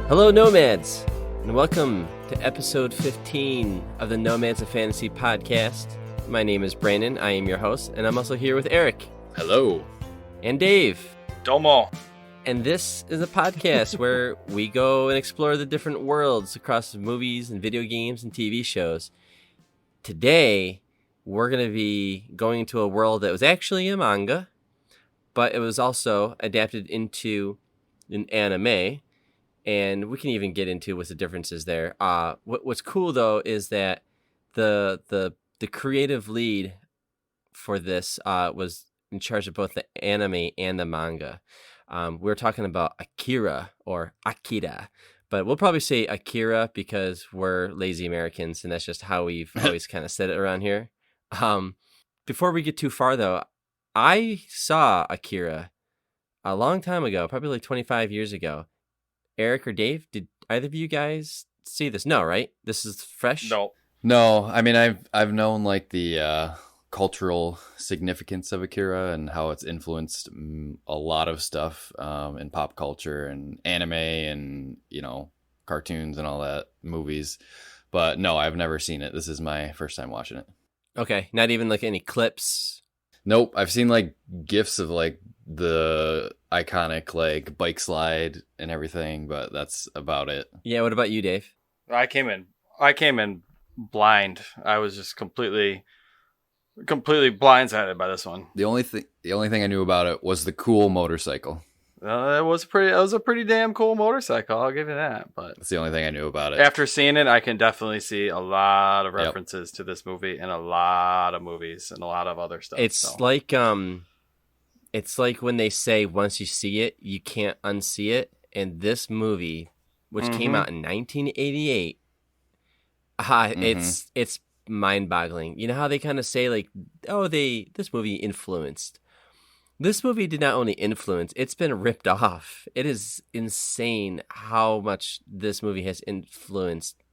Hello, Nomads, and welcome to episode 15 of the Nomads of Fantasy podcast. My name is Brandon. I am your host, and I'm also here with Eric. Hello. And Dave. Domo. And this is a podcast where we go and explore the different worlds across movies and video games and TV shows. Today, we're going to be going into a world that was actually a manga, but it was also adapted into an anime. And we can even get into what's the differences there. What's cool though is that the creative lead for this was in charge of both the anime and the manga. We're talking about Akira or Akira, but we'll probably say Akira because we're lazy Americans, and that's just how we've always kind of said it around here. Before we get too far though, I saw Akira a long time ago, probably like 25 years ago. Eric or Dave, did either of you guys see this? No, right? This is fresh? No. I mean, I've known like the cultural significance of Akira and how it's influenced a lot of stuff in pop culture and anime and, cartoons and all that, movies. But no, I've never seen it. This is my first time watching it. Okay, not even like any clips? Nope. I've seen like GIFs of like the iconic like bike slide and everything, but that's about it. Yeah, what about you, Dave? I came in blind. I was just completely blindsided by this one. The only thing I knew about it was the cool motorcycle. It was a pretty damn cool motorcycle. I'll give you that. But that's the only thing I knew about it. After seeing it, I can definitely see a lot of references to this movie and a lot of movies and a lot of other stuff. It's like when they say once you see it, you can't unsee it. And this movie, which came out in 1988, it's mind-boggling. You know how they kind of say like, this movie influenced. This movie did not only influence, it's been ripped off. It is insane how much this movie has influenced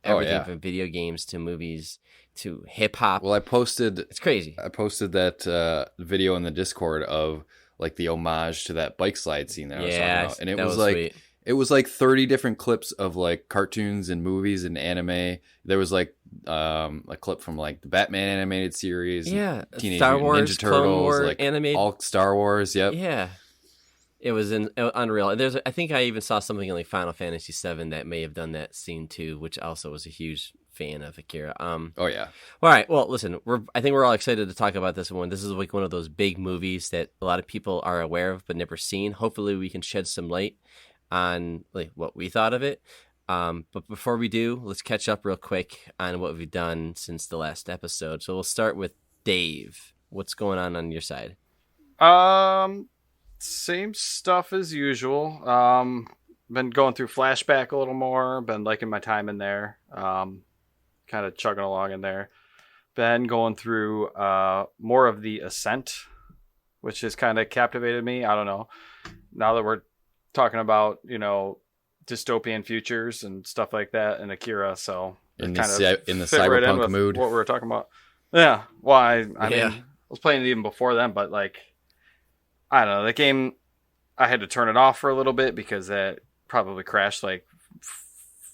everything from video games to movies to hip hop. Well, it's crazy. I posted that video in the Discord of like the homage to that bike slide scene that I was talking about, and it was like sweet. It was like 30 different clips of like cartoons and movies and anime. There was like a clip from like the Batman animated series, Teenage Star Wars, Ninja Turtles, Clone War, like animated, all Star Wars. Yep. Yeah. It was unreal. I think I even saw something in like Final Fantasy VII that may have done that scene too, which also was a huge fan of Akira. Oh yeah. All right. Well, listen, I think we're all excited to talk about this one. This is like one of those big movies that a lot of people are aware of but never seen. Hopefully, we can shed some light on like what we thought of it. But before we do, let's catch up real quick on what we've done since the last episode. So we'll start with Dave. What's going on your side? Same stuff as usual. Been going through Flashback a little more. Been liking my time in there. Kind of chugging along in there. Been going through more of the Ascent, which has kind of captivated me. I don't know. Now that we're talking about, dystopian futures and stuff like that in Akira, so in the cyberpunk mood, what we were talking about. Yeah. Well, I mean, I was playing it even before then, but like, I don't know, the game, I had to turn it off for a little bit because it probably crashed like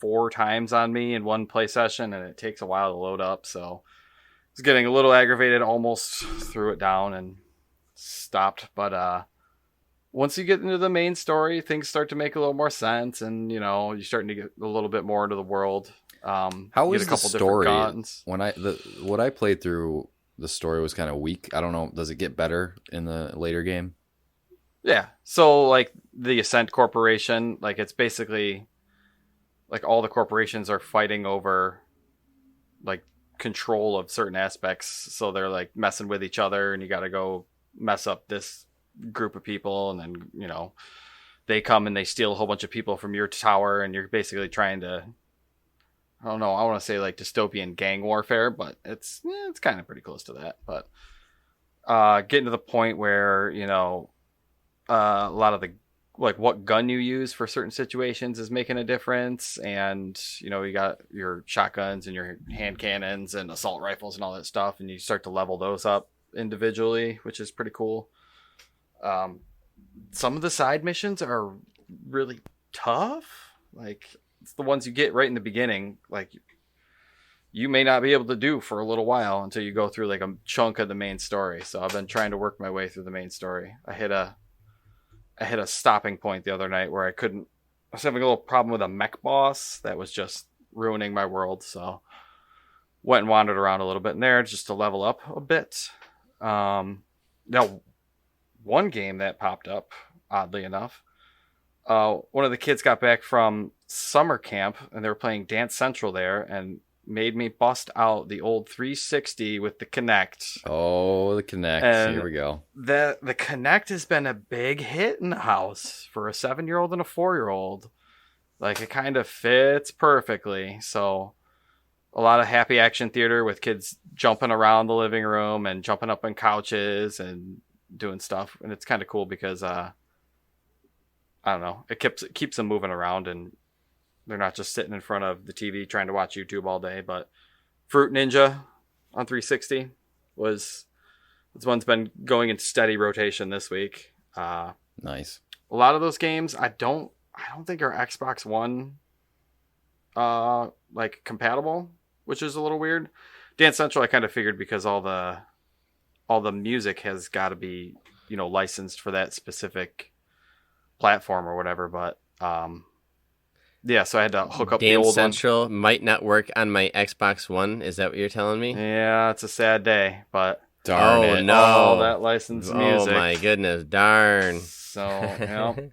4 times on me in one play session, and it takes a while to load up. So I was getting a little aggravated, almost threw it down and stopped. But once you get into the main story, things start to make a little more sense, and you're starting to get a little bit more into the world. How is the story? What I played through, the story was kind of weak. I don't know. Does it get better in the later game? Yeah. So like the Ascent Corporation, like it's basically like all the corporations are fighting over like control of certain aspects. So they're like messing with each other, and you got to go mess up this group of people, and then they come and they steal a whole bunch of people from your tower, and you're basically trying to, I don't know, I want to say like dystopian gang warfare, but it's kind of pretty close to that. But getting to the point where a lot of the like what gun you use for certain situations is making a difference, and you got your shotguns and your hand cannons and assault rifles and all that stuff, and you start to level those up individually, which is pretty cool. Some of the side missions are really tough. Like, it's the ones you get right in the beginning. Like, you may not be able to do for a little while until you go through like a chunk of the main story. So I've been trying to work my way through the main story. I hit a stopping point the other night where I was having a little problem with a mech boss that was just ruining my world. So went and wandered around a little bit in there just to level up a bit. Now, one game that popped up, oddly enough, one of the kids got back from summer camp and they were playing Dance Central there and made me bust out the old 360 with the Kinect. Oh, the Kinect. And here we go. The Kinect has been a big hit in the house for a 7-year-old and a 4-year-old. Like, it kind of fits perfectly. So a lot of happy action theater with kids jumping around the living room and jumping up on couches and doing stuff. And it's kind of cool because, I don't know, it keeps them moving around and they're not just sitting in front of the TV trying to watch YouTube all day. But Fruit Ninja on 360 this one's been going in steady rotation this week. Nice. A lot of those games I don't think are Xbox One like compatible, which is a little weird. Dance Central I kind of figured because all the music has got to be, licensed for that specific platform or whatever, but yeah, so I had to hook up the old Dance Central might not work on my Xbox One. Is that what you're telling me? Yeah, it's a sad day, but Darn it. No. all that licensed music. Oh my goodness, darn. So,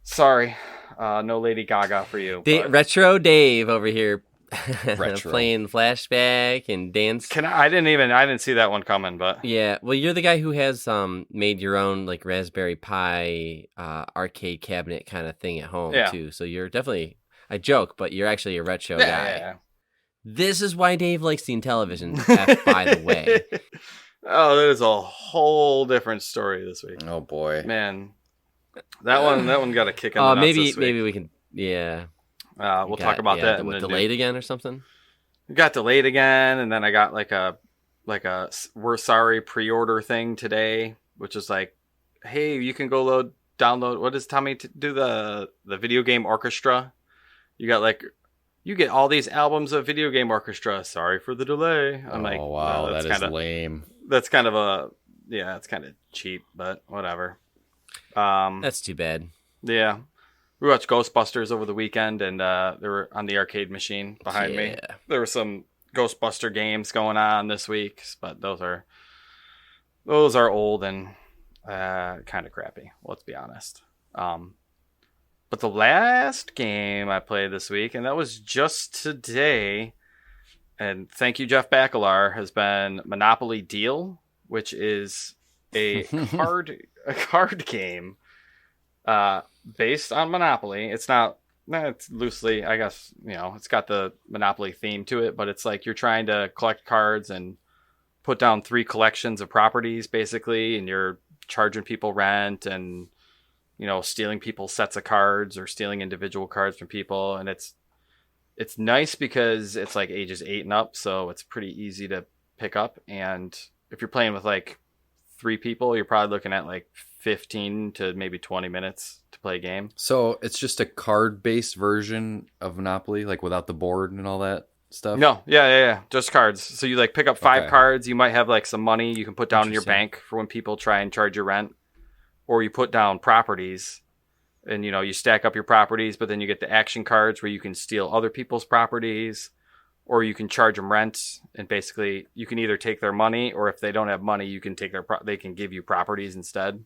sorry, no Lady Gaga for you. But Retro Dave over here Retro. playing Flashback and Dance. I didn't see that one coming, but Yeah, well, you're the guy who has made your own like Raspberry Pi arcade cabinet kind of thing at home too. So you're definitely, I joke, but you're actually a retro guy. yeah. This is why Dave likes the Intellivision. By the way, Oh, that is a whole different story this week. Oh boy. Man, that one got a kick in the nuts maybe this week. we can We'll talk about that. in the delayed again or something. It got delayed again, and then I got like a we're sorry pre-order thing today, which is like, hey, you can go download. What does Tommy do the video game orchestra? You get all these albums of video game orchestra. Sorry for the delay. I'm like, wow, that's that is kinda lame. That's kind of it's kind of cheap, but whatever. That's too bad. Yeah. We watched Ghostbusters over the weekend, and they were on the arcade machine behind me. There were some Ghostbuster games going on this week, but those are old and kind of crappy. Let's be honest. But the last game I played this week, and that was just today, and thank you, Jeff Bakalar, has been Monopoly Deal, which is a card game. Based on Monopoly. It's loosely, I guess, it's got the Monopoly theme to it, but it's like you're trying to collect cards and put down 3 collections of properties, basically, and you're charging people rent and, stealing people's sets of cards or stealing individual cards from people. And it's nice because it's like ages 8 and up, so it's pretty easy to pick up. And if you're playing with like 3 people, you're probably looking at like 15 to maybe 20 minutes to play a game. So it's just a card-based version of Monopoly, like without the board and all that stuff? No, yeah, just cards. So you like pick up 5 cards. You might have like some money you can put down in your bank for when people try and charge you rent, or you put down properties, and you stack up your properties. But then you get the action cards where you can steal other people's properties, or you can charge them rent, and basically you can either take their money, or if they don't have money, you can take they can give you properties instead.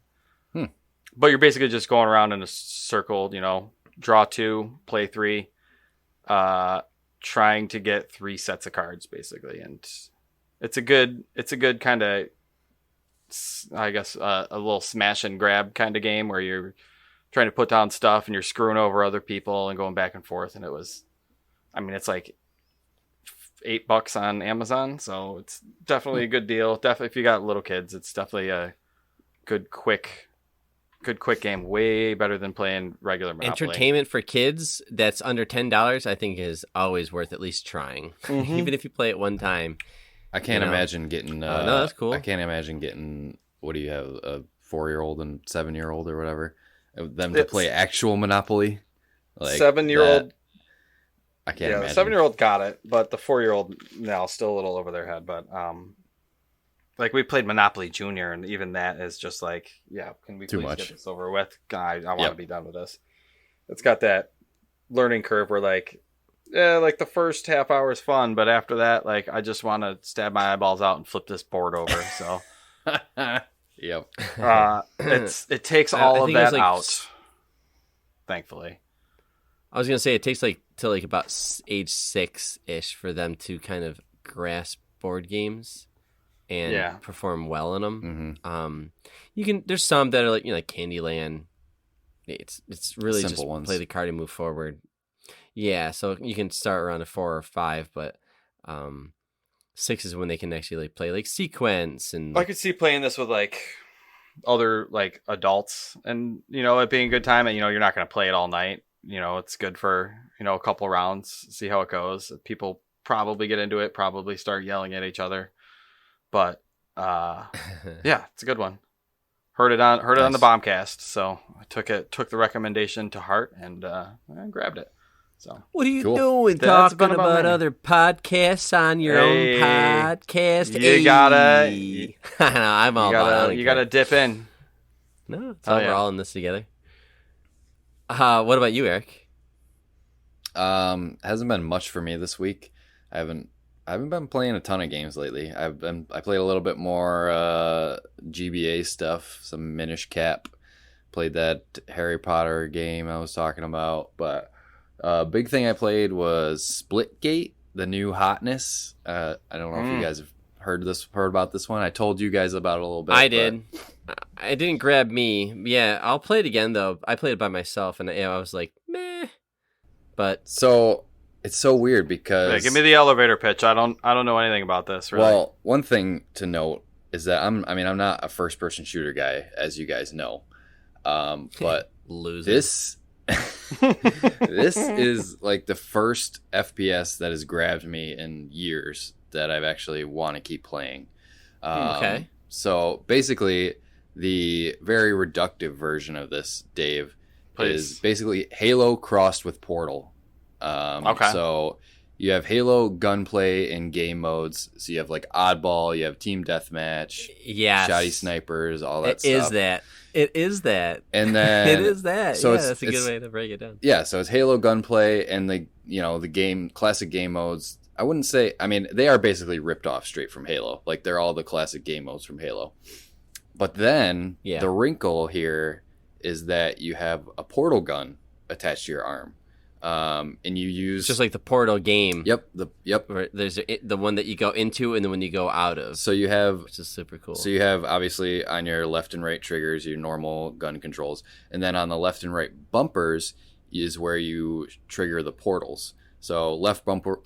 But you're basically just going around in a circle, draw 2, play 3, trying to get 3 sets of cards, basically. And it's a good kind of, I guess, a little smash and grab kind of game where you're trying to put down stuff and you're screwing over other people and going back and forth. And it's like $8 on Amazon, so it's definitely a good deal. Definitely, if you got little kids, it's definitely a good quick game. Way better than playing regular Monopoly. Entertainment for kids that's under $10, I think, is always worth at least trying, even if you play it one time. I can't imagine getting. No, that's cool. I can't imagine getting. What do you have? A 4-year-old and 7-year-old or whatever. them to play actual Monopoly. Like 7-year-old. I can't Yeah, imagine. the 7-year-old got it, but the 4-year-old now still a little over their head. But like we played Monopoly Junior, and even that is just like, yeah, can we Too please much. get this over with? I want to Yep. be done with this. It's got that learning curve where like, yeah, like the first half hour is fun, but after that, like I just want to stab my eyeballs out and flip this board over. So Yep. it takes I all of think it was, that like, out. Thankfully. I was gonna say it takes like till like about age 6-ish for them to kind of grasp board games and Yeah. perform well in them. Mm-hmm. There's some that are like, like Candyland. It's really Simple just ones. play the card and move forward. Yeah, so you can start around a 4 or 5, but 6 is when they can actually like play like sequence and I could see playing this with like other like adults, and it being a good time. And you're not going to play it all night. It's good for a couple rounds, see how it goes. People probably get into it, probably start yelling at each other, but yeah, it's a good one. Heard it on the Bombcast, so I took the recommendation to heart and I grabbed it. So What are you Cool. doing That's talking about about me. other podcasts on your Hey, own podcast? you gotta- I know, I'm all about it. I don't you care. gotta dip in. No, it's Oh, all, yeah. we're all in this together. What about you, Eric? Hasn't been much for me this week. I haven't been playing a ton of games lately. I played a little bit more GBA stuff, some Minish Cap. Played that Harry Potter game I was talking about, but big thing I played was Splitgate, the new hotness. I don't know if you guys have heard about this one. I told you guys about it a little bit. I did. It didn't grab me. Yeah, I'll play it again though. I played it by myself, and I was like, meh. But So it's so weird because Yeah, give me the elevator pitch. I don't know anything about this. Really. Well, one thing to note is that I'm not a first person shooter guy, as you guys know. But loser. this this is like the first FPS that has grabbed me in years that I've actually want to keep playing. Okay. So basically, the very reductive version of this, Dave, Please. is basically Halo crossed with Portal. Okay. So you have Halo gunplay in game modes. So you have like Oddball, you have Team Deathmatch, Yes. Shoddy Snipers, all that It stuff. is that. It is that. And then It is that. so Yeah, it's- that's a good it's- way to break it down. Yeah, so it's Halo gunplay and the game classic game modes. I wouldn't say, they are basically ripped off straight from Halo. Like they're all the classic game modes from Halo. But then Yeah. the wrinkle here is that you have a portal gun attached to your arm. And you use It's just like the Portal game. Yep. Where there's the one that you go into and the one you go out of, So you have which is super cool. So you have obviously on your left and right triggers your normal gun controls, and then on the left and right bumpers is where you trigger the portals. So left bumper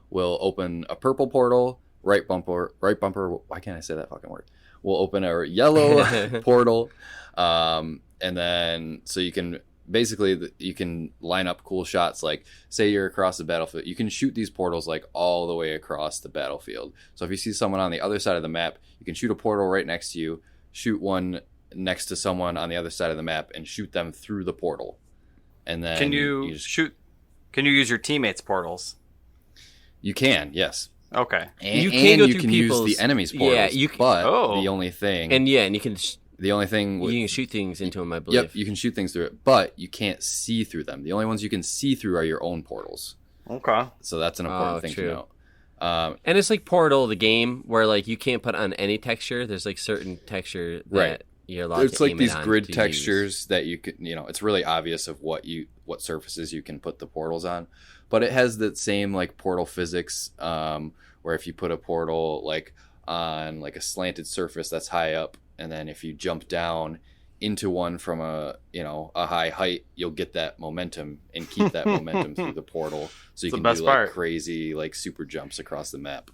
will open a purple portal. Right bumper. Why can't I say that fucking word? Will open a yellow portal, and then so you can. Basically, you can line up cool shots. Like, say you're across the battlefield, you can shoot these portals like all the way across the battlefield. So if you see someone on the other side of the map, you can shoot a portal right next to you, shoot one next to someone on the other side of the map, and shoot them through the portal. And then Can you just- shoot? Can you use your teammates' portals? You can, yes. Okay. And You can go you through can use people's- the enemy's yeah, portals. you can- But Oh. the only thing, and you can you shoot things into them, I believe. Yep, you can shoot things through it, but you can't see through them. The only ones you can see through are your own portals. Okay. So that's an important thing true. to note. And it's like Portal, the game, where like you can't put on any texture. There's like certain texture that Right. you're allowed It's to like aim these it on grid to textures that you can, it's really obvious of what surfaces you can put the portals on. But it has that same like portal physics, where if you put a portal like on like a slanted surface that's high up, and then if you jump down into one from a high height, you'll get that momentum and keep that momentum through the portal, so you It's the can best do like part. crazy like super jumps across the map.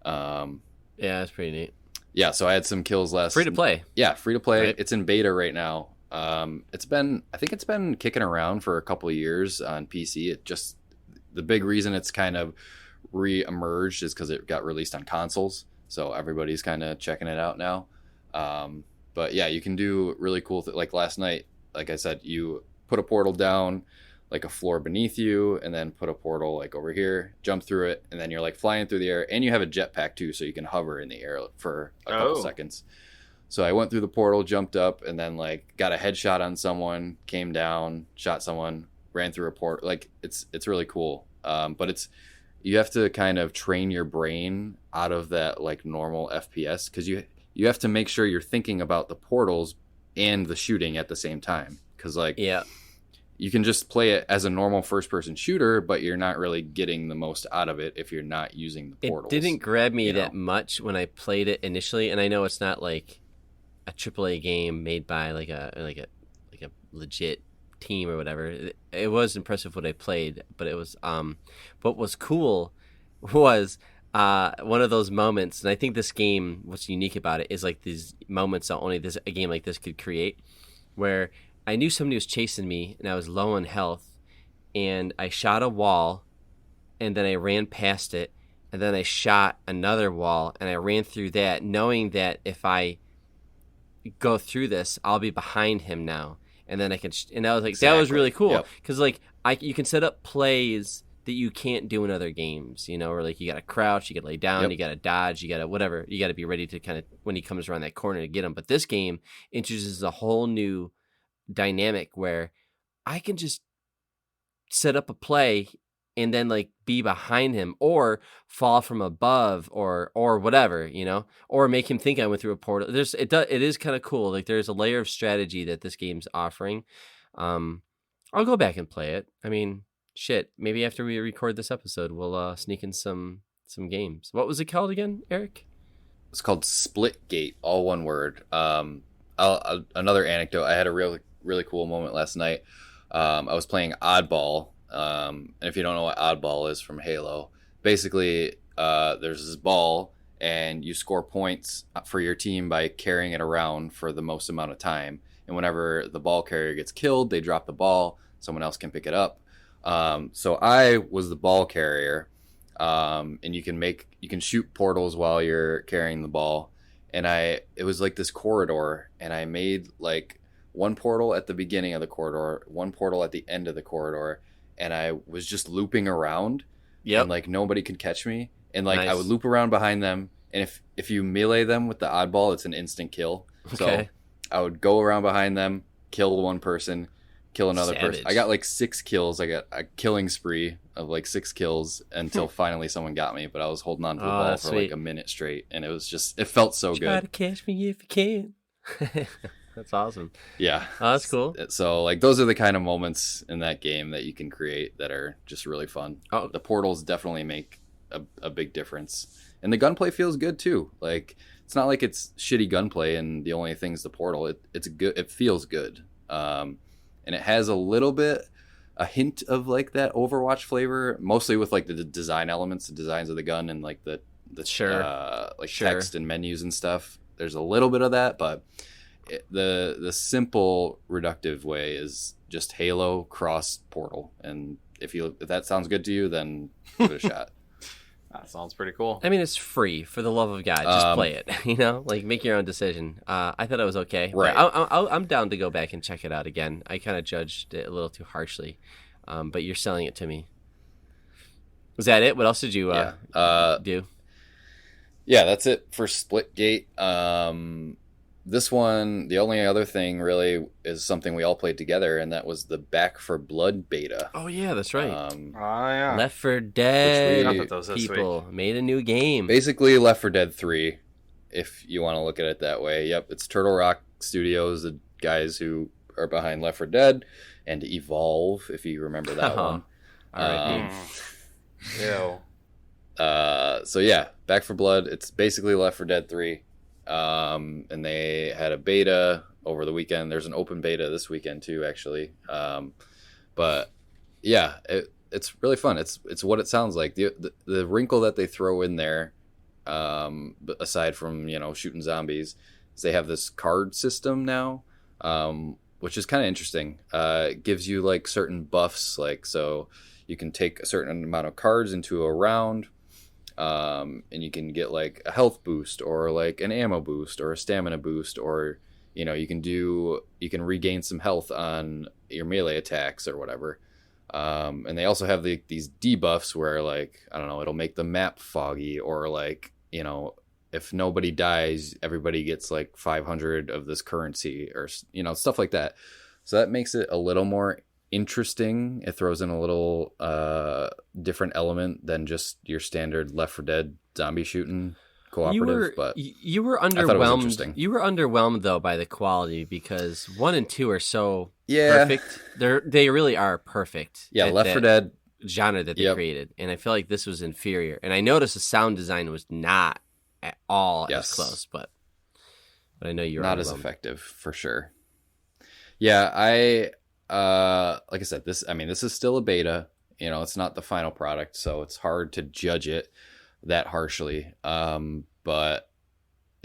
Yeah, that's pretty neat. Yeah, so I had some kills last. Free to play. Yeah, free to play. Right. It's in beta right now. I think it's been kicking around for a couple of years on PC. The big reason it's kind of re-emerged is because it got released on consoles, so everybody's kind of checking it out now. But yeah, you can do really cool like last night, like I said, you put a portal down like a floor beneath you, and then put a portal like over here, jump through it, and then you're like flying through the air, and you have a jetpack too, so you can hover in the air for a couple seconds. So I went through the portal, jumped up, and then like got a headshot on someone, came down, shot someone, ran through a portal. Like it's really cool. But you have to kind of train your brain out of that like normal FPS, because you have to make sure you're thinking about the portals and the shooting at the same time. Because like you can just play it as a normal first-person shooter, but you're not really getting the most out of it if you're not using the portals. It didn't grab me that much when I played it initially, and I know it's not like a AAA game made by like a legit team or whatever. It was impressive what I played, but it was what was cool was one of those moments, and I think this game, what's unique about it is like these moments that only a game like this could create, where I knew somebody was chasing me and I was low on health, and I shot a wall, and then I ran past it, and then I shot another wall, and I ran through that, knowing that if I go through this, I'll be behind him now, and then I can. And I was like, that was really cool, because like you can set up plays that you can't do in other games, or like you got to crouch, you got to lay down, you got to dodge, you got to whatever, you got to be ready to kind of when he comes around that corner to get him. But this game introduces a whole new dynamic where I can just set up a play and then like be behind him or fall from above or whatever, or make him think I went through a portal. It is kind of cool. Like there's a layer of strategy that this game's offering. I'll go back and play it. I mean, shit, maybe after we record this episode, we'll sneak in some games. What was it called again, Eric? It's called Splitgate, all one word. Another anecdote, I had a really cool moment last night. I was playing Oddball, and if you don't know what Oddball is from Halo, basically there's this ball, and you score points for your team by carrying it around for the most amount of time. And whenever the ball carrier gets killed, they drop the ball, someone else can pick it up. So I was the ball carrier, and you can shoot portals while you're carrying the ball. And it was like this corridor, and I made like one portal at the beginning of the corridor, one portal at the end of the corridor, and I was just looping around. And like nobody could catch me, and like I would loop around behind them, and if you melee them with the oddball, it's an instant kill. So I would go around behind them, kill one person, kill another person. I got like 6 kills. I got a killing spree of like 6 kills until finally someone got me, but I was holding on to the ball for like a minute straight, and it felt so good. Try to catch me if you can. That's awesome. Yeah. Oh, that's cool. So like those are the kind of moments in that game that you can create that are just really fun. The portals definitely make a big difference. And the gunplay feels good too. Like it's not like it's shitty gunplay and the only thing's the portal. It's good. It feels good. And it has a hint of like that Overwatch flavor, mostly with like the design elements, the designs of the gun, and like the text and menus and stuff. There's a little bit of that, but the simple reductive way is just Halo cross Portal. And if that sounds good to you, then give it a shot. That sounds pretty cool. I mean, it's free. For the love of God, just play it. Like make your own decision. I thought it was okay. Right. I'm down to go back and check it out again. I kind of judged it a little too harshly, but you're selling it to me. Was that it? What else did you do? Yeah, that's it for Splitgate. This one, the only other thing really is something we all played together, and that was the Back 4 Blood beta. Oh yeah, that's right. Yeah. Left 4 Dead those people made a new game. Basically, Left 4 Dead 3, if you want to look at it that way. Yep, it's Turtle Rock Studios, the guys who are behind Left 4 Dead, and Evolve, if you remember that one. All right. Ew. So yeah, Back 4 Blood. It's basically Left 4 Dead 3. And they had a beta over the weekend. There's an open beta this weekend too, actually. But yeah, it's really fun. It's what it sounds like. The wrinkle that they throw in there, aside from shooting zombies, is they have this card system now, which is kind of interesting. It gives you like certain buffs, like so you can take a certain amount of cards into a round. And you can get like a health boost or like an ammo boost or a stamina boost, or You know, you can regain some health on your melee attacks or whatever. And they also have these debuffs where, like, I don't know, it'll make the map foggy, or like, you know, if nobody dies, everybody gets like 500 of this currency, or, you know, stuff like that. So that makes it a little more interesting. It throws in a little different element than just your standard Left 4 Dead zombie shooting cooperative. But you were I thought it was underwhelmed. interesting. You were underwhelmed though by the quality, because 1 and 2 are so perfect. They really are perfect. Yeah, Left 4 Dead genre that they created, and I feel like this was inferior. And I noticed the sound design was not at all as close, but I know you're not as effective for sure. Yeah, like I said, this is still a beta. You know, it's not the final product, so it's hard to judge it that harshly. But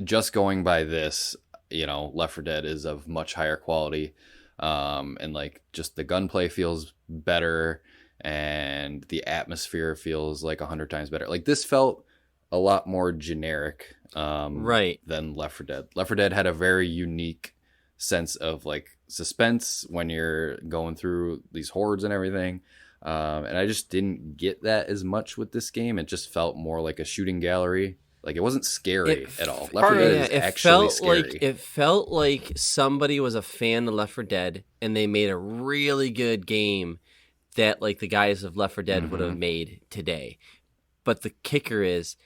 just going by this, you know, Left 4 Dead is of much higher quality. And like just the gunplay feels better, and the atmosphere feels like 100 times better. Like this felt a lot more generic than Left 4 Dead. Left 4 Dead had a very unique sense of like suspense when you're going through these hordes and everything. And I just didn't get that as much with this game. It just felt more like a shooting gallery. Like it wasn't scary at all. Left 4 Dead is actually scary. It felt like somebody was a fan of Left 4 Dead and they made a really good game that like the guys of Left 4 Dead would have made today. But the kicker is,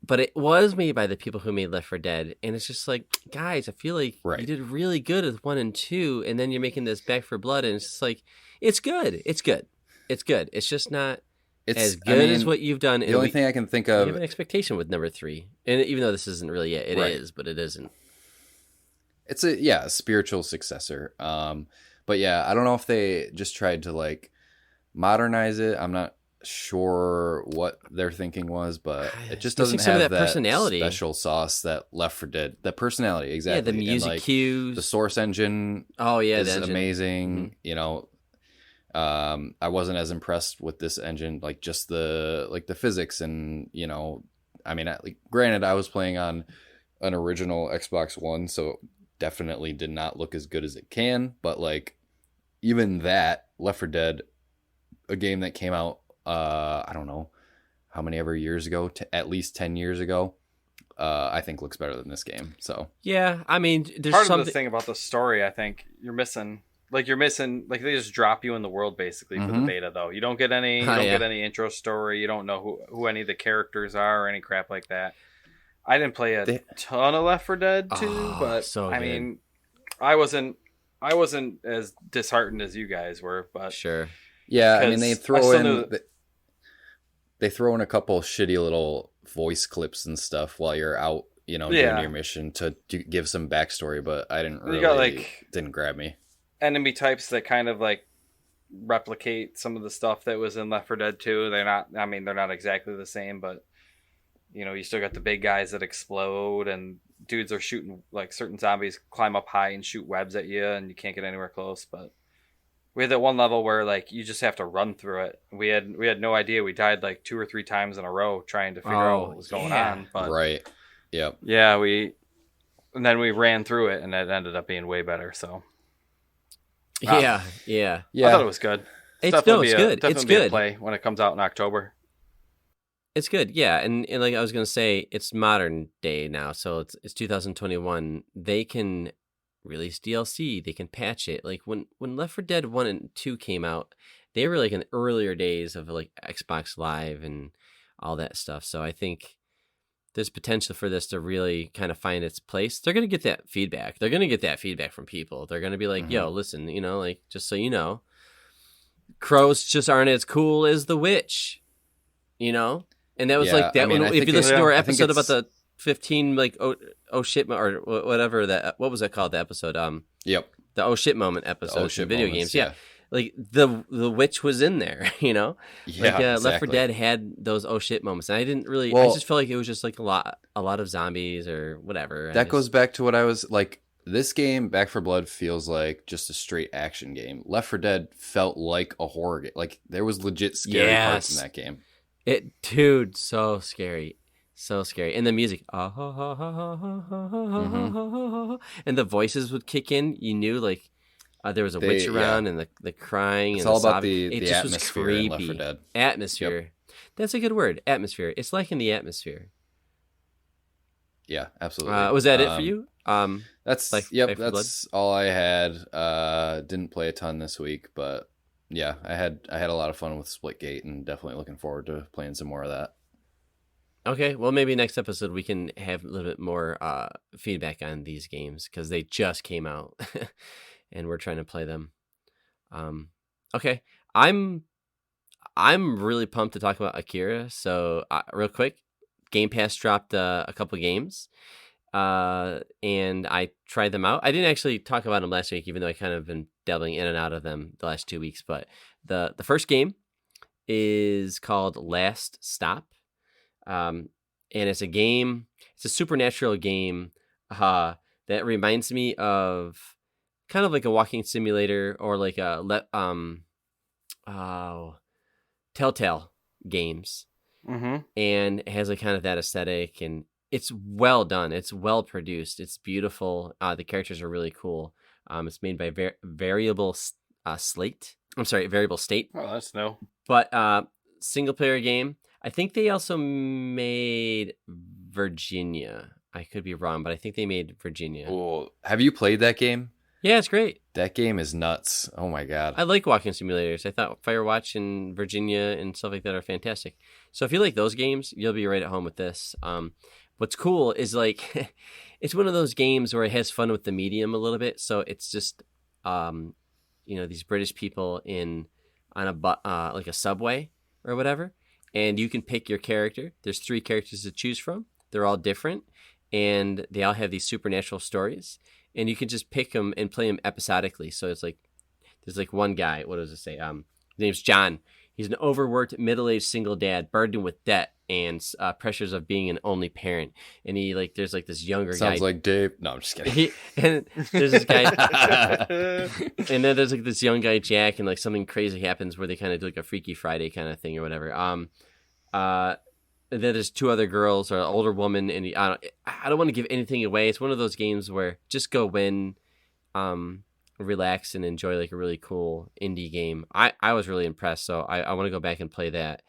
but it was made by the people who made Left 4 Dead, and it's just like, guys, I feel like you did really good with 1 and 2, and then you're making this Back 4 Blood, and it's just like, it's good. It's good. It's just not as good as what you've done. The only thing I can think of, you have an expectation with number 3, and even though this isn't really it is, but it isn't. It's a spiritual successor. But yeah, I don't know if they just tried to like modernize it. I'm not sure what their thinking was, but it just doesn't have that personality, special sauce that Left 4 Dead. That personality, exactly. Yeah, the music and, like, cues, the Source engine. Oh yeah, is amazing. You know, I wasn't as impressed with this engine, like just the physics, and you know, I mean, granted, I was playing on an original Xbox One, so definitely did not look as good as it can. But like, even that Left 4 Dead, a game that came out, I don't know how many ever years ago, at least 10 years ago, I think looks better than this game. So yeah, I mean, there's part of the thing about the story. I think you're missing. Like they just drop you in the world basically for the beta though. You don't get any. Get any intro story. You don't know who any of the characters are or any crap like that. I didn't play a ton of Left 4 Dead 2, but so I mean, I wasn't as disheartened as you guys were. But sure, yeah. I mean, they throw in a couple shitty little voice clips and stuff while you're out, you know, doing your mission to give some backstory. But I didn't really didn't grab me. Enemy types that kind of like replicate some of the stuff that was in Left 4 Dead 2. They're not exactly the same, but you know, you still got the big guys that explode, and dudes are shooting, like certain zombies climb up high and shoot webs at you, and you can't get anywhere close. But we had that one level where like you just have to run through it. We had no idea. We died like 2 or 3 times in a row trying to figure out what was going on. But Yep. Yeah, and then we ran through it, and it ended up being way better. So. Yeah. I thought it was good. It's good. It's good. Play when it comes out in October. It's good, yeah, and like I was gonna say, it's modern day now, so it's 2021. They can release DLC, they can patch it. Like when Left 4 Dead 1 and 2 came out, they were like in the earlier days of like Xbox Live and all that stuff. So I think there's potential for this to really kind of find its place. They're gonna get that feedback. They're gonna get that feedback from people. They're gonna be like, "Yo, listen, you know, like just so you know, crows just aren't as cool as the witch," you know. And that was like that. If you listen to our episode about the 15 like oh shit or whatever what was that called, the episode? The oh shit moment episode in video games. Yeah. Like the witch was in there, you know. Yeah, like, exactly. Left 4 Dead had those oh shit moments, and I didn't really. I just felt like it was just like a lot of zombies or whatever. That goes back to what I was like. This game, Back 4 Blood, feels like just a straight action game. Left 4 Dead felt like a horror game. Like there was legit scary parts in that game. Dude, so scary. So scary. And the music. And the voices would kick in. You knew like there was a witch around and the crying. It's and all the about sobbing. the It just was atmosphere in Left 4 creepy. Dead. Atmosphere. Yep. That's a good word. Atmosphere. It's like in the atmosphere. Yeah, absolutely. Was that it for you? That's Life that's all I had. Didn't play a ton this week, but yeah, I had a lot of fun with Splitgate and definitely looking forward to playing some more of that. Okay, well, maybe next episode we can have a little bit more feedback on these games because they just came out and we're trying to play them. Okay, I'm really pumped to talk about Akira. So real quick, Game Pass dropped a couple games, and I tried them out. I didn't actually talk about them last week, even though I kind of been dabbling in and out of them the last 2 weeks. But the first game is called Last Stop. And it's a game, it's a supernatural game that reminds me of kind of like a walking simulator or like a Telltale games. Mm-hmm. And it has like kind of that aesthetic, and it's well done. It's well produced. It's beautiful. The characters are really cool. It's made by Variable State. Oh, that's no. But single player game. I think they also made Virginia. I could be wrong, but I think they made Virginia. Oh, have you played that game? Yeah, it's great. That game is nuts. Oh my god. I like walking simulators. I thought Firewatch and Virginia and stuff like that are fantastic. So if you like those games, you'll be right at home with this. What's cool is like it's one of those games where it has fun with the medium a little bit. So it's just these British people on a subway or whatever, and you can pick your character. There's 3 characters to choose from. They're all different, and they all have these supernatural stories. And you can just pick them and play them episodically. So it's like, there's like one guy, what does it say? His name's John. He's an overworked, middle-aged single dad, burdened with debt and pressures of being an only parent. And there's like this younger guy. Sounds like Dave. No, I'm just kidding. And there's this guy. And then there's like this young guy, Jack, and like something crazy happens where they kind of do like a Freaky Friday kind of thing or whatever. And then there's 2 other girls, or an older woman, and I don't want to give anything away. It's one of those games where just go in, relax, and enjoy like a really cool indie game. I was really impressed, so I want to go back and play that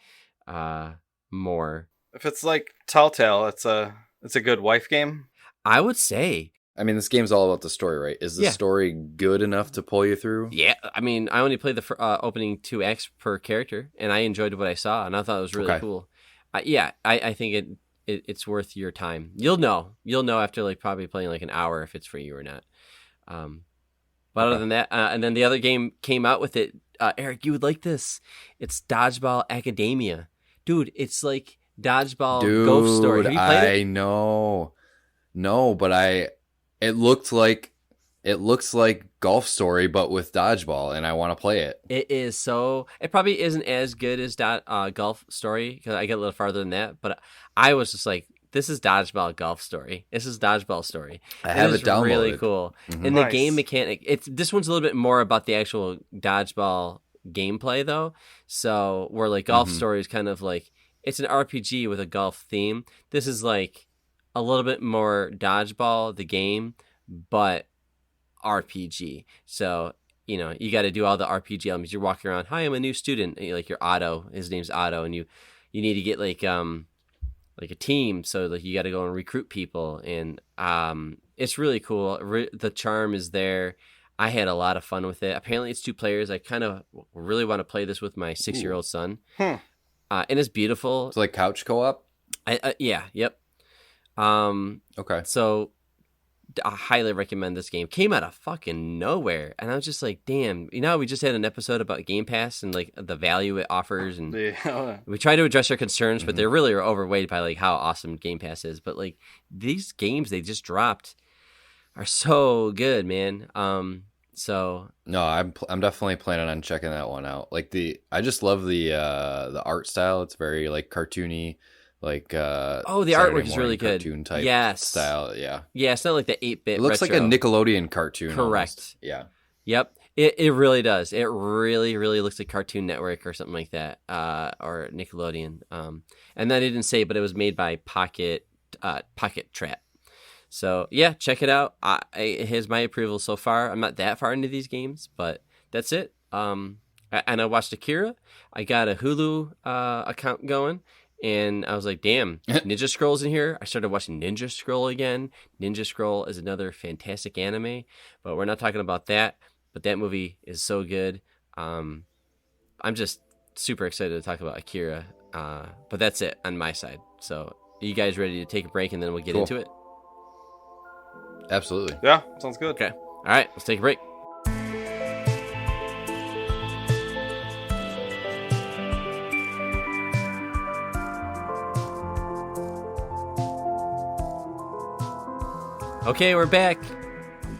more. If it's like Telltale, it's a good wife game. I would say. I mean, this game's all about the story, right? Is the story good enough to pull you through? Yeah, I mean, I only played the opening 2 acts per character, and I enjoyed what I saw, and I thought it was really cool. I think it's worth your time. You'll know after like probably playing like an hour if it's for you or not. But other than that, and then the other game came out with it. Eric, you would like this. It's Dodgeball Academia, dude. It's like Dodgeball Ghost Story. Have you played it? I know, no, but it looks like Golf Story, but with dodgeball, and I want to play it. It is so. It probably isn't as good as Golf Story because I get a little farther than that. But I was just like, this is Dodgeball Golf Story. This is Dodgeball Story. I have it downloaded. Really cool. Mm-hmm. And the game mechanic. This one's a little bit more about the actual dodgeball gameplay though. So where like Golf Story is kind of like it's an RPG with a golf theme. This is like a little bit more dodgeball the game, but RPG. So, you got to do all the RPG elements. You're walking around, hi, I'm a new student. And like your Otto, his name's Otto, and you need to get like a team. So like you got to go and recruit people, and it's really cool. The charm is there. I had a lot of fun with it. Apparently it's 2 players. I kind of really want to play this with my 6-year-old son. And it's beautiful. It's like couch co-op? Yeah, yep. Okay. So I highly recommend this game. Came out of fucking nowhere, and I was just like, damn. We just had an episode about Game Pass and like the value it offers, and we try to address our concerns, but they're really overweighted by like how awesome Game Pass is. But like these games they just dropped are so good, man. So no, I'm definitely planning on checking that one out. Like I just love the art style. It's very like cartoony. Like the Saturday artwork is really good. Cartoon type style, yeah. Yeah, it's not like the 8-bit. It looks retro. like a Nickelodeon cartoon. Correct. Almost. Yeah. Yep. It really does. It really, really looks like Cartoon Network or something like that, or Nickelodeon. And then I didn't say, but it was made by Pocket Trap. So yeah, check it out. It has my approval so far. I'm not that far into these games, but that's it. And I watched Akira. I got a Hulu account going, and I was like, damn, Ninja Scroll's in here. I started watching Ninja Scroll again. Ninja Scroll is another fantastic anime, but we're not talking about that. But that movie is so good. I'm just super excited to talk about Akira. But that's it on my side. So are you guys ready to take a break and then we'll get into it? Absolutely. Yeah, sounds good. Okay. All right, let's take a break. Okay, we're back.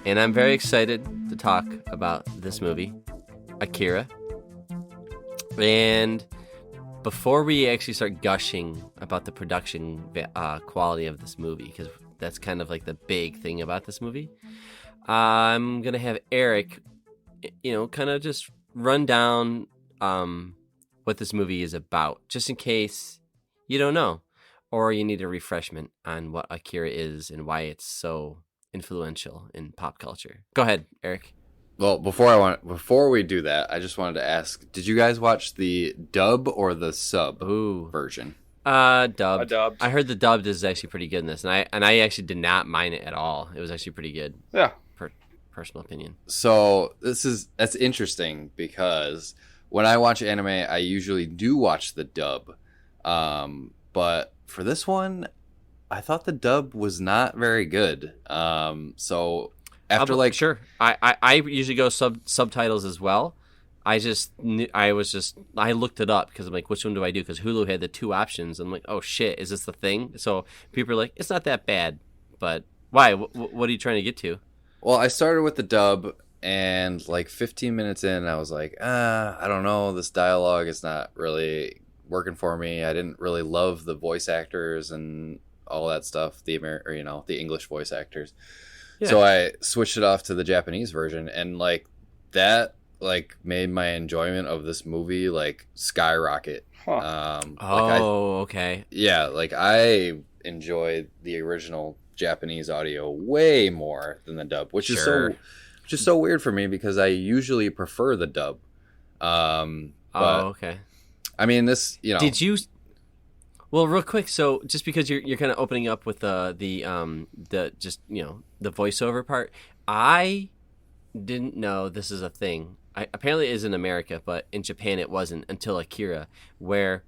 And I'm very excited to talk about this movie, Akira. And before we actually start gushing about the production quality of this movie, because that's kind of like the big thing about this movie, I'm going to have Eric, kind of just run down what this movie is about, just in case you don't know, or you need a refreshment on what Akira is and why it's so influential in pop culture. Go ahead, Eric. Well, before we do that, I just wanted to ask: did you guys watch the dub or the sub version? Dubbed. Dubbed. I heard the dubbed is actually pretty good in this, and I actually did not mind it at all. It was actually pretty good. Yeah. Personal opinion. So that's interesting because when I watch anime, I usually do watch the dub, but for this one, I thought the dub was not very good. So after sure, I usually go subtitles as well. I looked it up because I'm like, which one do I do? Because Hulu had the two options. I'm like, oh shit, is this the thing? So people are like, it's not that bad, but why? What are you trying to get to? Well, I started with the dub, and like 15 minutes in, I was like, I don't know, this dialogue is not really working for me. I didn't really love the voice actors and all that stuff, the English voice actors. Yeah. So I switched it off to the Japanese version, and like that made my enjoyment of this movie like skyrocket. Huh. Okay. Yeah, like I enjoyed the original Japanese audio way more than the dub, which is so weird for me because I usually prefer the dub. Okay. I mean, this, Did you? Well, real quick. So, just because you're kind of opening up with the voiceover part, I didn't know this is a thing. Apparently, it is in America, but in Japan it wasn't until Akira, where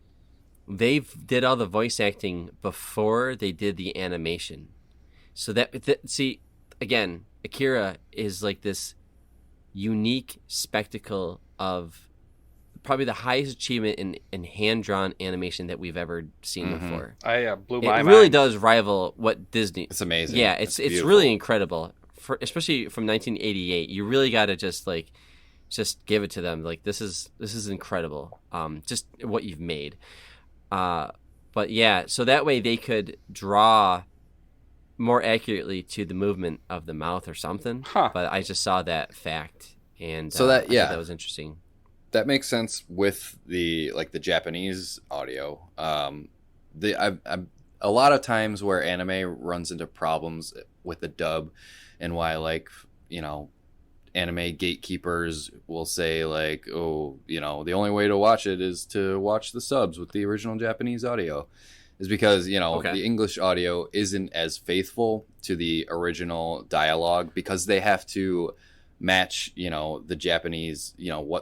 they did all the voice acting before they did the animation. So see, again, Akira is like this unique spectacle of probably the highest achievement in hand-drawn animation that we've ever seen before. I blew my mind. It really does rival what Disney... It's amazing. Yeah, it's really incredible. Especially from 1988. You really got to just give it to them. Like, this is incredible. Just what you've made. But yeah, so that way they could draw more accurately to the movement of the mouth or something. Huh. But I just saw that fact, and so I thought that was interesting. That makes sense with the Japanese audio. A lot of times where anime runs into problems with the dub, and why anime gatekeepers will say the only way to watch it is to watch the subs with the original Japanese audio, is because the English audio isn't as faithful to the original dialogue because they have to match the Japanese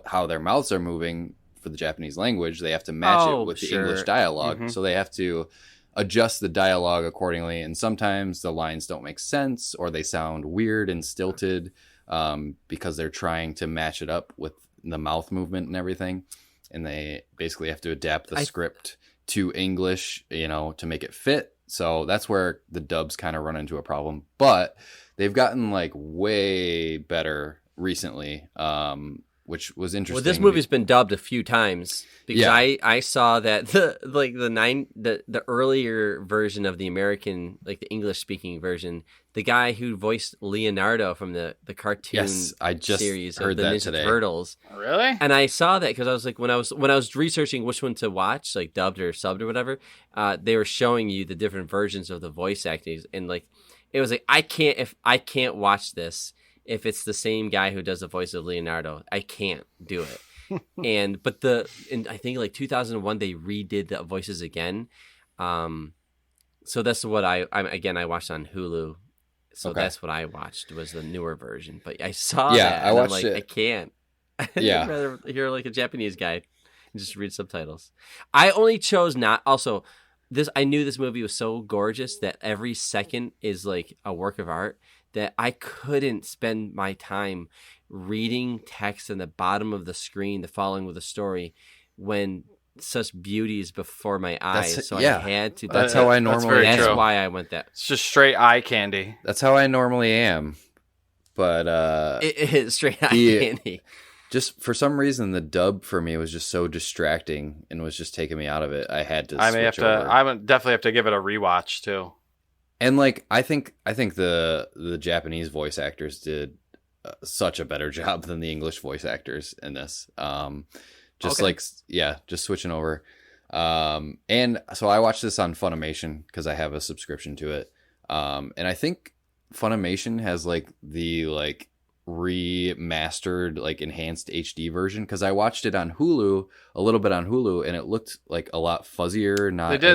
how their mouths are moving for the Japanese language. They have to match it with the English dialogue, so they have to adjust the dialogue accordingly, and sometimes the lines don't make sense or they sound weird and stilted because they're trying to match it up with the mouth movement and everything, and they basically have to adapt the script to English to make it fit. So that's where the dubs kind of run into a problem, but they've gotten way better recently which was interesting. Well, this movie's been dubbed a few times because I saw that the earlier version of the American, like the English speaking version, the guy who voiced Leonardo from the cartoon I just series heard of the that Ninja today. Turtles. Really? And I saw that because I was like, when I was researching which one to watch, like dubbed or subbed or whatever, they were showing you the different versions of the voice acting, and like it was like I can't watch this if it's the same guy who does the voice of Leonardo. I can't do it. But I think like 2001 they redid the voices again. So that's what I watched on Hulu. So that's what I watched was the newer version. But I saw that. I watched I'm like, it. I can't. Yeah. I'd rather hear like a Japanese guy and just read subtitles. I only chose not. Also, I knew this movie was so gorgeous that every second is like a work of art that I couldn't spend my time reading text in the bottom of the screen, the following with a story, when such beauty is before my eyes. I had to. That's how I normally. That's why I went that. It's just straight eye candy. That's how I normally am, but it is straight eye candy. Just for some reason, the dub for me was just so distracting and was just taking me out of it. I had to. Switch over. I would definitely have to give it a rewatch too. And like I think the Japanese voice actors did such a better job than the English voice actors in this. Just switching over. And so I watched this on Funimation because I have a subscription to it. And I think Funimation has like the remastered, like enhanced HD version, because I watched it on Hulu, a little bit on Hulu, and it looked like a lot fuzzier.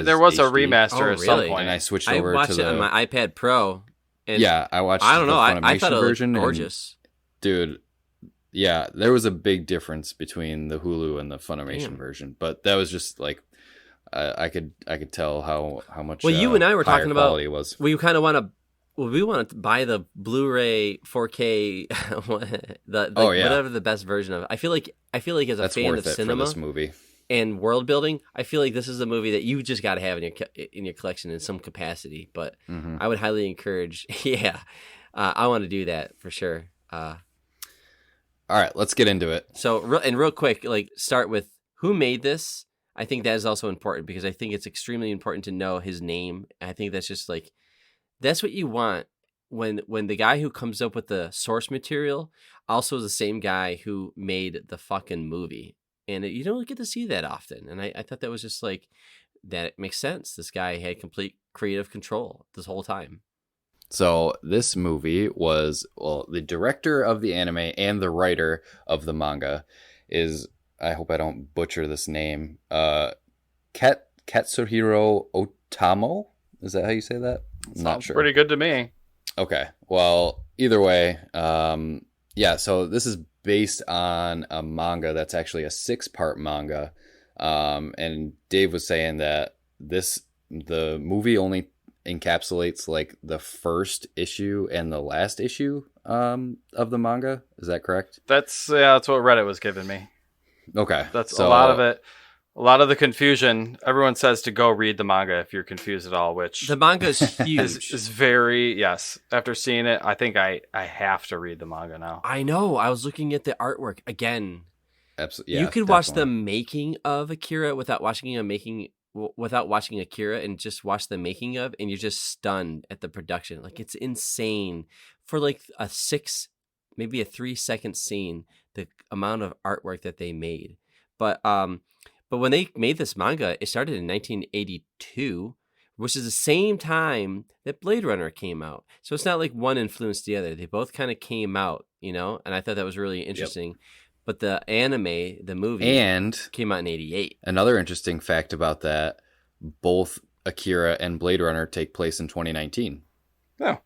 There was HD. a remaster at some point, and I switched over. I watched it on my iPad Pro. And I watched. I don't know. I thought it version looked gorgeous, dude. Yeah, there was a big difference between the Hulu and the Funimation version, but that was just like I could tell how much. Well, you and I were talking about it was. We kind of want to. Well, we want to buy the Blu-ray 4K, whatever the best version of it. I feel like as a fan of cinema for this movie and world building, I feel like this is a movie that you just got to have in your collection in some capacity. But I would highly encourage. I want to do that for sure. All right, let's get into it. So, real quick, like start with who made this. I think that is also important because I think it's extremely important to know his name. I think that's just like. That's what you want when the guy who comes up with the source material also is the same guy who made the fucking movie. And you don't get to see that often. And I thought that was just like, that makes sense. This guy had complete creative control this whole time. So this movie was, the director of the anime and the writer of the manga is, I hope I don't butcher this name, Katsuhiro Otamo? Is that how you say that? Not sure. Pretty good to me. Okay. Well, either way, so this is based on a manga that's actually a 6-part manga. And Dave was saying that the movie only encapsulates like the first issue and the last issue of the manga. Is that correct? That's what Reddit was giving me. Okay. That's a lot of it. A lot of the confusion, everyone says to go read the manga if you're confused at all, which... The manga is huge. is very, yes. After seeing it, I think I have to read the manga now. I know. I was looking at the artwork again. Absolutely. You could watch the making of Akira without watching Akira and just watch the making of, and you're just stunned at the production. Like, it's insane. For like maybe a 3-second scene, the amount of artwork that they made. But when they made this manga, it started in 1982, which is the same time that Blade Runner came out. So it's not like one influenced the other. They both kind of came out, and I thought that was really interesting. Yep. But the anime, the movie, came out in 88. Another interesting fact about that, both Akira and Blade Runner take place in 2019. Yeah.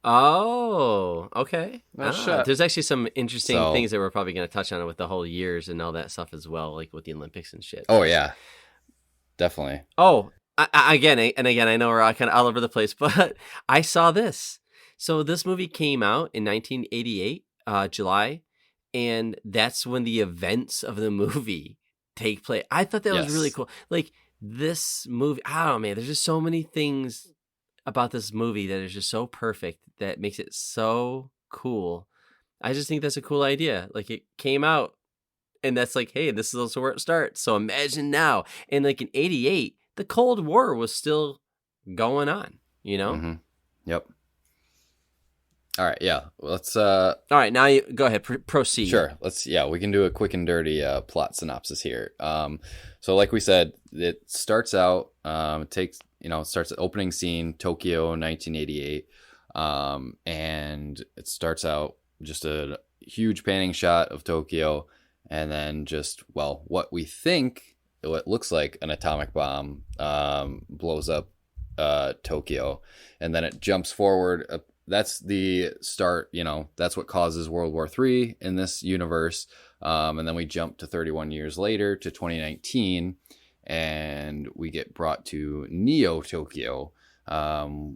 Oh, okay. There's actually some interesting things that we're probably going to touch on with the whole years and all that stuff as well, like with the Olympics and shit. Oh, yeah. Definitely. Oh, again, I know we're all kind of all over the place, but I saw this. So this movie came out in 1988, July, and that's when the events of the movie take place. I thought that was really cool. Like, this movie, I don't know, man, there's just so many things about this movie that is just so perfect that makes it so cool. I just think that's a cool idea. Like, it came out And that's like, hey, this is also where it starts. So imagine now. And like in 88, the Cold War was still going on, you know? Mm-hmm. Yep. All right, yeah. Let's All right, now you go ahead, proceed. Sure. We can do a quick and dirty plot synopsis here. So like we said, it starts out, it starts at opening scene, Tokyo, 1988. And it starts out just a huge panning shot of Tokyo, and then just, what looks like an atomic bomb blows up Tokyo, and then it jumps forward. That's the start, that's what causes World War III in this universe. And then we jump to 31 years later to 2019, and we get brought to Neo Tokyo,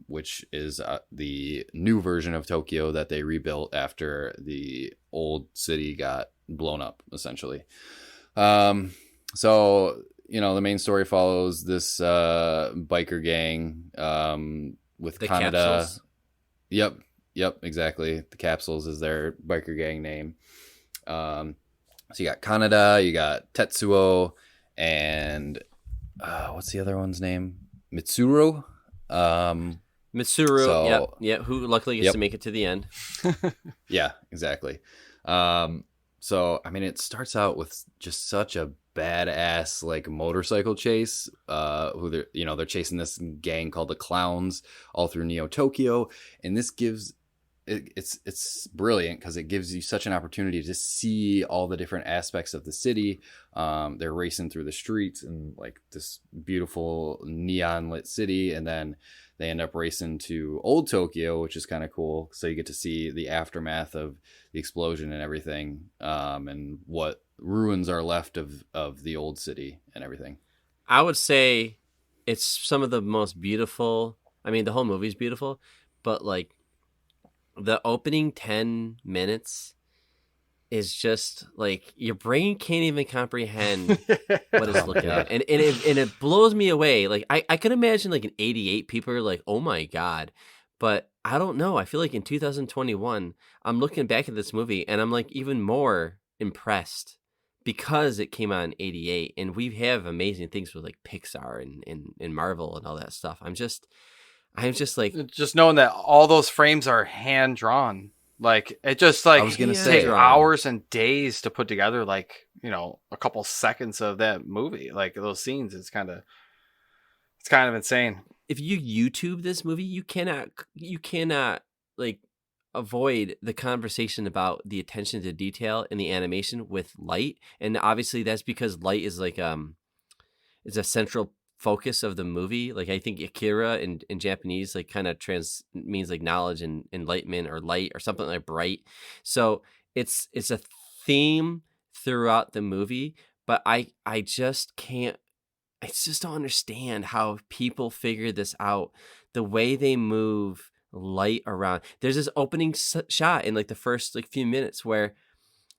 which is the new version of Tokyo that they rebuilt after the old city got blown up, essentially. So, the main story follows this biker gang with the Kaneda. Capsules. Yep, exactly. The Capsules is their biker gang name. So you got Kaneda, you got Tetsuo, and what's the other one's name? Mitsuru. Mitsuru, yep, who luckily gets to make it to the end. Yeah, exactly. So, it starts out with just such a badass like motorcycle chase. They're chasing this gang called the Clowns all through Neo Tokyo, and this gives it's brilliant because it gives you such an opportunity to see all the different aspects of the city. They're racing through the streets and like this beautiful neon lit city, and then they end up racing to old Tokyo, which is kind of cool. So you get to see the aftermath of the explosion and everything, and what ruins are left of the old city and everything. I would say it's some of the most beautiful. The whole movie's beautiful, but like the opening 10 minutes is just like your brain can't even comprehend what it's looking at. And it blows me away. Like I could imagine like in 88 people are like, oh my God. But I don't know. I feel like in 2021, I'm looking back at this movie and I'm like even more impressed because it came out in 88 and we have amazing things with like Pixar and Marvel and all that stuff. I'm just like, just knowing that all those frames are hand drawn. Like it just like I was gonna take say hours and days to put together like, a couple seconds of that movie. Like those scenes, it's kind of insane. If you YouTube this movie, you cannot like avoid the conversation about the attention to detail in the animation with light. And obviously that's because light is like is a central focus of the movie. Like I think Akira in Japanese like kind of means like knowledge and enlightenment or light or something like bright. So it's a theme throughout the movie, but I just don't understand how people figure this out. The way they move light around. There's this opening shot in like the first like few minutes where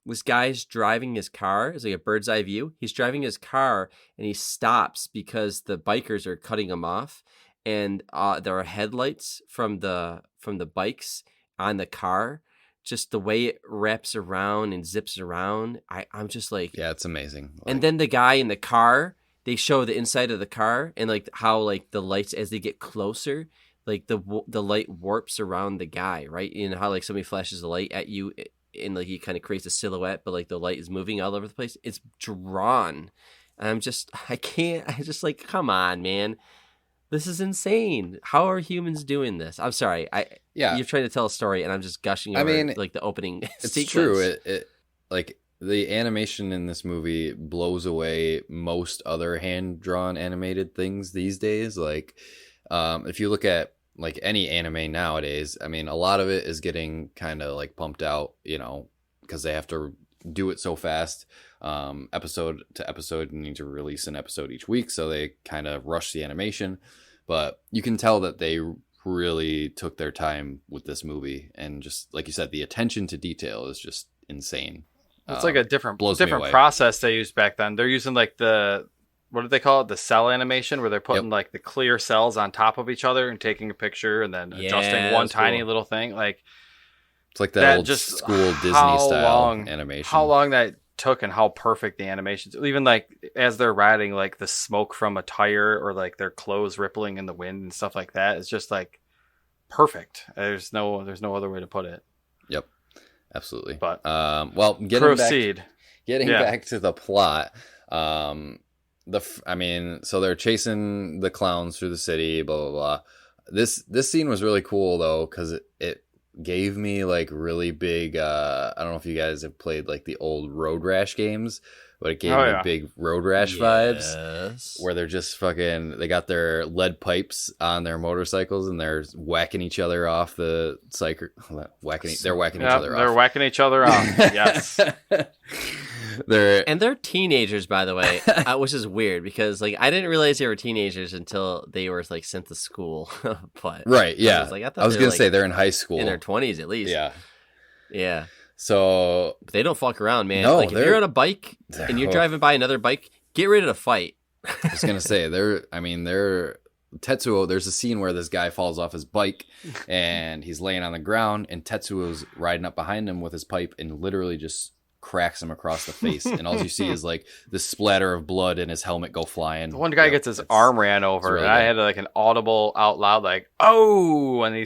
this guy's driving his car. It's like a bird's eye view. He's driving his car and he stops because the bikers are cutting him off, and there are headlights from the bikes on the car. Just the way it wraps around and zips around, I'm just like, yeah, it's amazing. And then the guy in the car, they show the inside of the car and like how like the lights as they get closer, like the light warps around the guy, right? And how like somebody flashes the light at you and like he kind of creates a silhouette, but like the light is moving all over the place. It's drawn. And I just like, come on, man. This is insane. How are humans doing this? I'm sorry. You're trying to tell a story and I'm just gushing over like the opening it's sequence. True. It like the animation in this movie blows away most other hand-drawn animated things these days. Like if you look at like any anime nowadays, a lot of it is getting kind of like pumped out, because they have to do it so fast, episode to episode, and need to release an episode each week. So they kind of rush the animation, but you can tell that they really took their time with this movie. And just like you said, the attention to detail is just insane. It's like a different process they used back then. They're using like what do they call it? The cell animation, where they're putting like the clear cells on top of each other and taking a picture and then adjusting one tiny little thing. Like it's like that old school Disney style animation. How long that took and how perfect the animations, even like as they're riding, like the smoke from a tire or like their clothes rippling in the wind and stuff like that is just like perfect. There's no other way to put it. Yep, absolutely. But well, proceed. Getting back to the plot. So they're chasing the clowns through the city, blah blah blah. This scene was really cool though, because it gave me like really big. I don't know if you guys have played like the old Road Rash games, but it gave me big Road Rash vibes, where they're just they got their lead pipes on their motorcycles and they're whacking each other off the cycle. They're whacking each other off. They're whacking each other off. Yes. They're teenagers, by the way, which is weird because like I didn't realize they were teenagers until they were like sent to school. But right, yeah, I was gonna say they're in high school, in their 20s at least. Yeah. So but they don't fuck around, man. No, like if you're on a bike and you're driving by another bike, get ready to fight. I was gonna say they're Tetsuo. There's a scene where this guy falls off his bike and he's laying on the ground, and Tetsuo's riding up behind him with his pipe and literally just cracks him across the face, and all you see is like this splatter of blood and his helmet go flying. The one guy gets his arm ran over, really, and I had like an audible out loud like, "Oh!" and he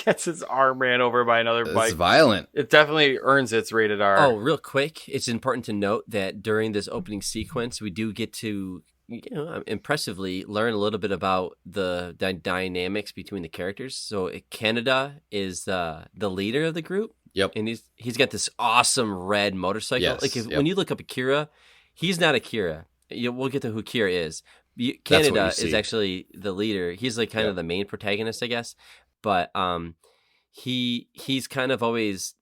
gets his arm ran over by another bike. It's violent. It definitely earns its rated R. Oh, real quick, it's important to note that during this opening sequence, we do get to, impressively learn a little bit about the dynamics between the characters. So Canada is the leader of the group. Yep. And he's got this awesome red motorcycle. Yes, like when you look up Akira, he's not Akira. We'll get to who Akira is. Canada is actually the leader. He's like kind of the main protagonist, I guess. But he's kind of always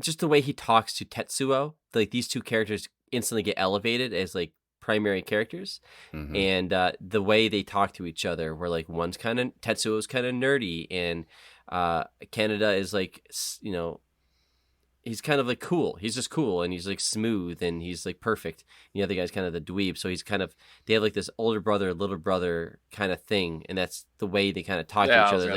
just the way he talks to Tetsuo. Like these two characters instantly get elevated as like primary characters, and the way they talk to each other, where like Tetsuo's kind of nerdy, and Canada is like, he's kind of like cool. He's just cool, and he's like smooth, and he's like perfect. And the other guy's kind of the dweeb, so they have like this older brother, little brother kind of thing, and that's the way they kind of talk to each other.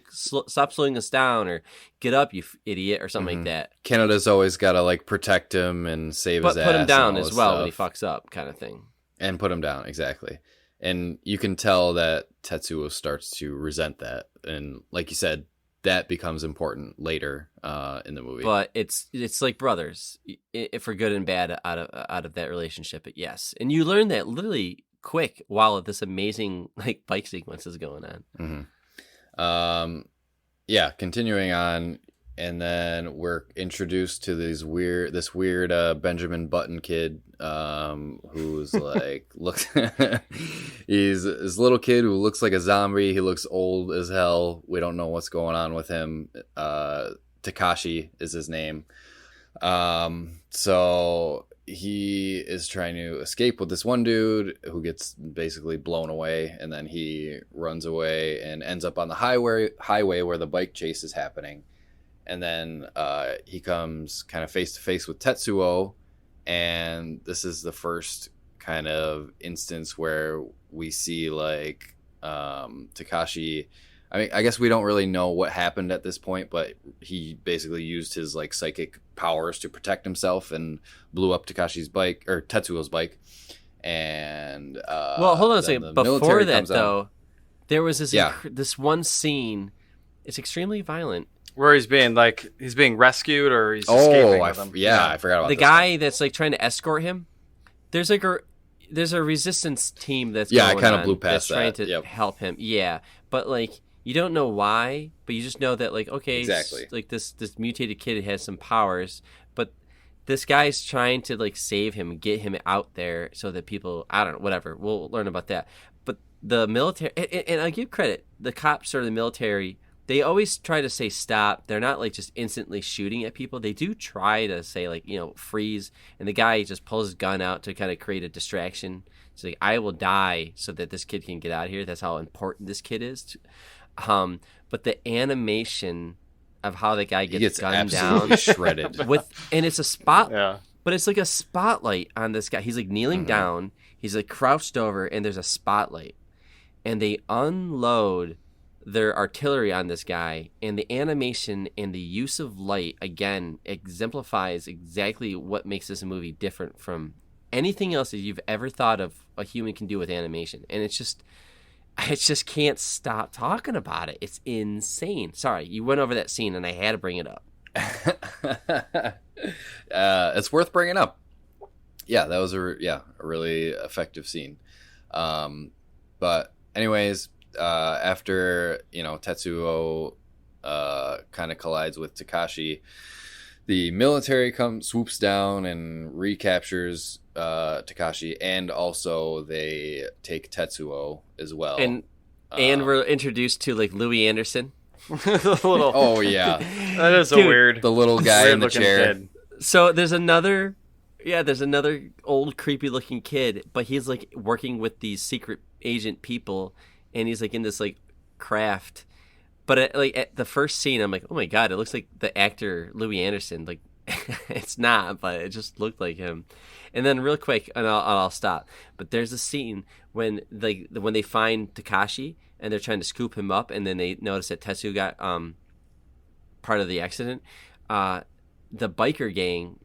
Stop slowing us down, or get up, you idiot, or something like that. Canada's always got to like protect him and save his ass, put him down as well stuff. When he fucks up, kind of thing. And put him down, exactly. And you can tell that Tetsuo starts to resent that. And like you said, that becomes important later in the movie. But it's like brothers, for good and bad out of that relationship. But yes. And you learn that literally quick while this amazing like bike sequence is going on. Continuing on. And then we're introduced to this weird Benjamin Button kid, who's like he's this little kid who looks like a zombie. He looks old as hell. We don't know what's going on with him. Takashi is his name. So he is trying to escape with this one dude who gets basically blown away, and then he runs away and ends up on the highway where the bike chase is happening. And then he comes kind of face to face with Tetsuo, and this is the first kind of instance where we see like Takashi. I mean, I guess we don't really know what happened at this point, but he basically used his like psychic powers to protect himself and blew up Tetsuo's bike. And well, hold on a second. Before that, though, there was this one scene. It's extremely violent. Where he's being rescued, or he's escaping with him. I forgot about the guy that's like trying to escort him. There's a resistance team that's I kind of blew past trying to help him. Yeah, but like you don't know why, but you just know that like exactly, like this mutated kid has some powers, but this guy's trying to like save him and get him out there so that people, I don't know, whatever. We'll learn about that. But the military, and I give credit, the cops or the military. They always try to say stop. They're not like just instantly shooting at people. They do try to say like, freeze. And the guy just pulls his gun out to kind of create a distraction. It's like, I will die so that this kid can get out of here. That's how important this kid is. But the animation of how the guy gets gunned down, shredded and it's a spot. Yeah. But it's like a spotlight on this guy. He's like kneeling down. He's like crouched over, and there's a spotlight. And they unload their artillery on this guy, and the animation and the use of light again exemplifies exactly what makes this movie different from anything else that you've ever thought of a human can do with animation. And it's just I just can't stop talking about it. It's insane. Sorry, you went over that scene and I had to bring it up. It's worth bringing up. Yeah, that was a really effective scene. But anyways, after Tetsuo kind of collides with Takashi, the military swoops down and recaptures Takashi, and also they take Tetsuo as well. And we're introduced to like Louis Anderson. Oh yeah, that is Dude, a weird. The little guy in the chair. Kid. So there's another old creepy looking kid, but he's like working with these secret agent people, and he's like in this like craft. But at the first scene, I'm like, oh my god, it looks like the actor Louis Anderson. Like, it's not, but it just looked like him. And then real quick, and I'll stop. But there's a scene when they find Takashi and they're trying to scoop him up, and then they notice that Tetsu got part of the accident. The biker gang,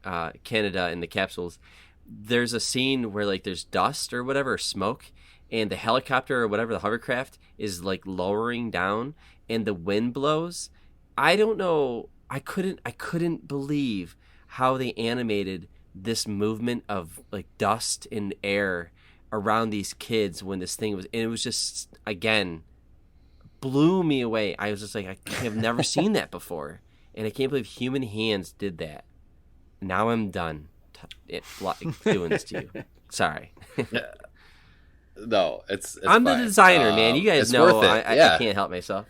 Canada and the capsules. There's a scene where like there's dust or whatever, or smoke, and the helicopter or whatever, the hovercraft is like lowering down, and the wind blows. I don't know. I couldn't believe how they animated this movement of like dust and air around these kids when this thing was, and it was just, again, blew me away. I was just like, I have never seen that before, and I can't believe human hands did that. Now I'm done doing this to you. Sorry. No, it's I'm fine. the designer, man. You guys know I can't help myself.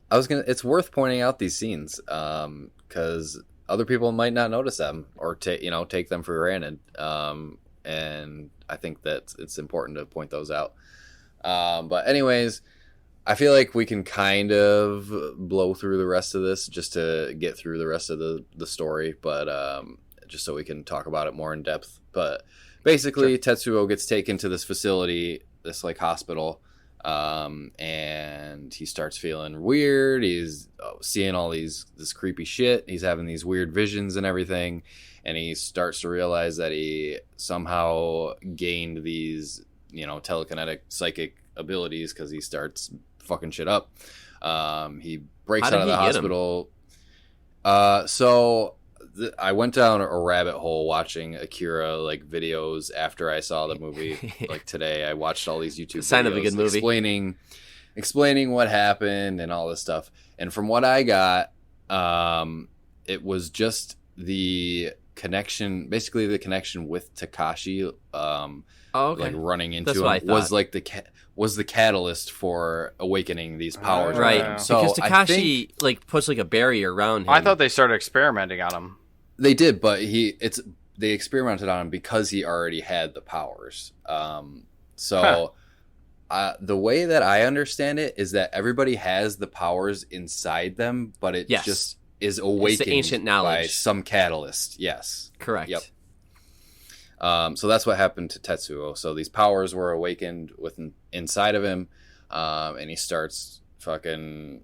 It's worth pointing out these scenes because other people might not notice them or take them for granted. And I think that it's important to point those out. But anyways, I feel like we can kind of blow through the rest of this just to get through the rest of the story, but just so we can talk about it more in depth. But basically, sure. Tetsuo gets taken to this facility, this like hospital, and he starts feeling weird. He's seeing all this creepy shit. He's having these weird visions and everything, and he starts to realize that he somehow gained these, telekinetic psychic abilities because he starts fucking shit up. He breaks out of the hospital. I went down a rabbit hole watching Akira like videos after I saw the movie. Like today, I watched all these YouTube Sign videos of a good movie. explaining what happened and all this stuff. And from what I got, it was just the connection, basically the connection with Takashi. Like running into him was like was the catalyst for awakening these powers. Right. So because Takashi like puts like a barrier around him. I thought they started experimenting on him. They did, but they experimented on him because he already had the powers. The way that I understand it is that everybody has the powers inside them, but it just is awakened, it's the ancient knowledge, by some catalyst. Yes. Correct. Yep. So that's what happened to Tetsuo. So these powers were awakened inside of him, and he starts fucking,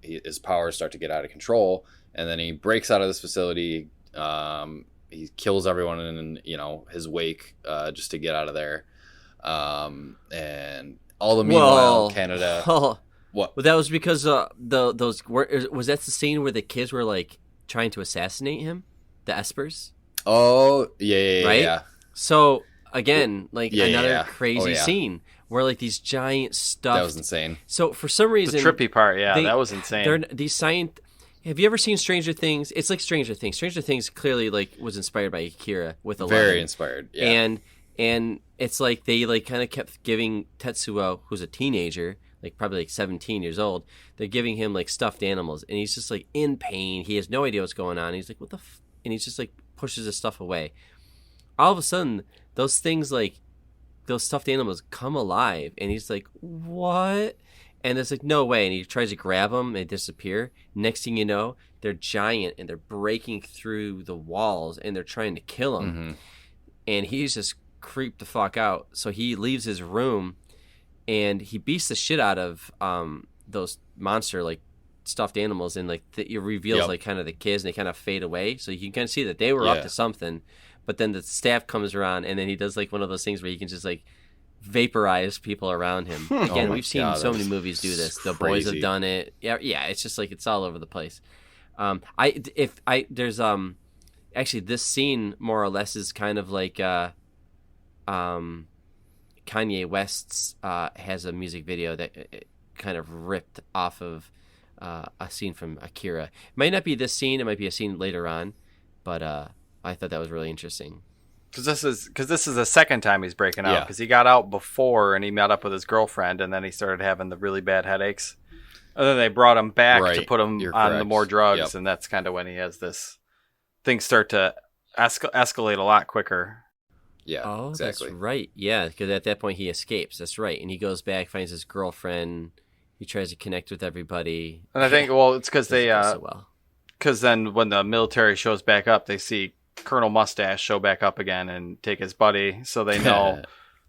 his powers start to get out of control, and then he breaks out of this facility. He kills everyone in, his wake, just to get out of there. And all the meanwhile, Canada. What? Well, that was because was that the scene where the kids were like trying to assassinate him, the Espers? Oh yeah, right. Yeah. So again, another crazy scene where like these giant stuff. That was insane. So for some reason, the trippy part, that was insane. Have you ever seen Stranger Things? It's like Stranger Things. Stranger Things clearly like was inspired by Akira with 11. Very inspired. Yeah. And it's like they like kind of kept giving Tetsuo, who's a teenager, like probably like 17 years old, they're giving him like stuffed animals, and he's just like in pain. He has no idea what's going on. He's like, what the and he's just like pushes his stuff away. All of a sudden, those things like those stuffed animals come alive, and he's like, what? And it's like, no way. And he tries to grab them, and they disappear. Next thing you know, they're giant, and they're breaking through the walls, and they're trying to kill him. Mm-hmm. And he's just creeped the fuck out. So he leaves his room, and he beats the shit out of those monster like stuffed animals, and like it reveals Yep. like kind of the kids, and they kind of fade away, so you can kind of see that they were up to something. But then the staff comes around, and then he does like one of those things where he can just like vaporize people around him. Again, we've seen so many movies do this. The Boys have done it. Yeah. It's just like it's all over the place. There's actually this scene more or less is kind of like Kanye West's has a music video that kind of ripped off of a scene from Akira. It might not be this scene. It might be a scene later on, but I thought that was really interesting. Because this is the second time he's breaking out. Because he got out before and he met up with his girlfriend, and then he started having the really bad headaches. And then they brought him back to put him on the more drugs, and that's kind of when he has this. Things start to escalate a lot quicker. Yeah, exactly. That's right. Yeah, because at that point he escapes. That's right, and he goes back, finds his girlfriend. He tries to connect with everybody. And I think, well, it's because they, so well. Because then when the military shows back up, they see Colonel Mustache show back up again and take his buddy, so they know,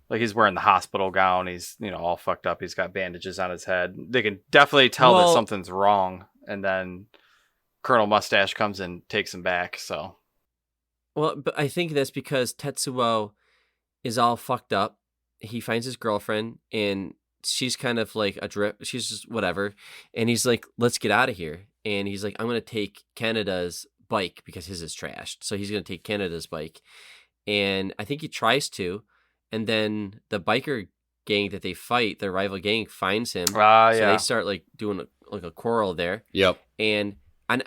like, he's wearing the hospital gown. He's, all fucked up. He's got bandages on his head. They can definitely tell that something's wrong, and then Colonel Mustache comes and takes him back. So, well, but I think that's because Tetsuo is all fucked up. He finds his girlfriend, and she's kind of like a drip. She's just whatever, and he's like, "Let's get out of here." And he's like, "I'm gonna take Canada's bike because his is trashed." So he's gonna take Canada's bike, and I think he tries to, and then the biker gang that they fight, their rival gang, finds him. So they start like doing a quarrel there. Yep. And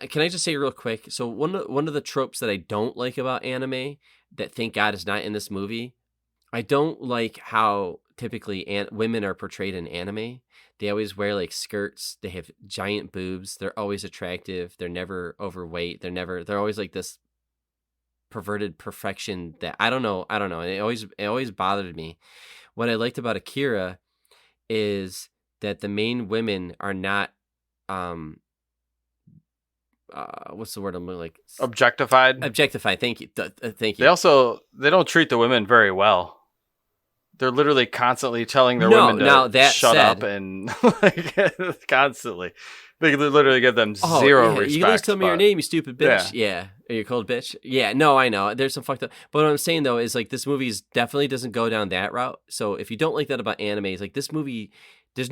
can I just say real quick? So one of the tropes that I don't like about anime, that thank God is not in this movie, I don't like how typically women are portrayed in anime. They always wear like skirts. They have giant boobs. They're always attractive. They're never overweight. They're always like this perverted perfection that I don't know. And it always bothered me. What I liked about Akira is that the main women are not what's the word I'm like? Objectified. Thank you. Thank you. They don't treat the women very well. They're literally constantly telling their women to shut up, and like, constantly. They literally give them zero respect. You can just tell me your name, you stupid bitch. Yeah. Are you a cold bitch? Yeah. No, I know. There's some fucked up. But what I'm saying, though, is like this movie definitely doesn't go down that route. So if you don't like that about anime, it's like this movie, there's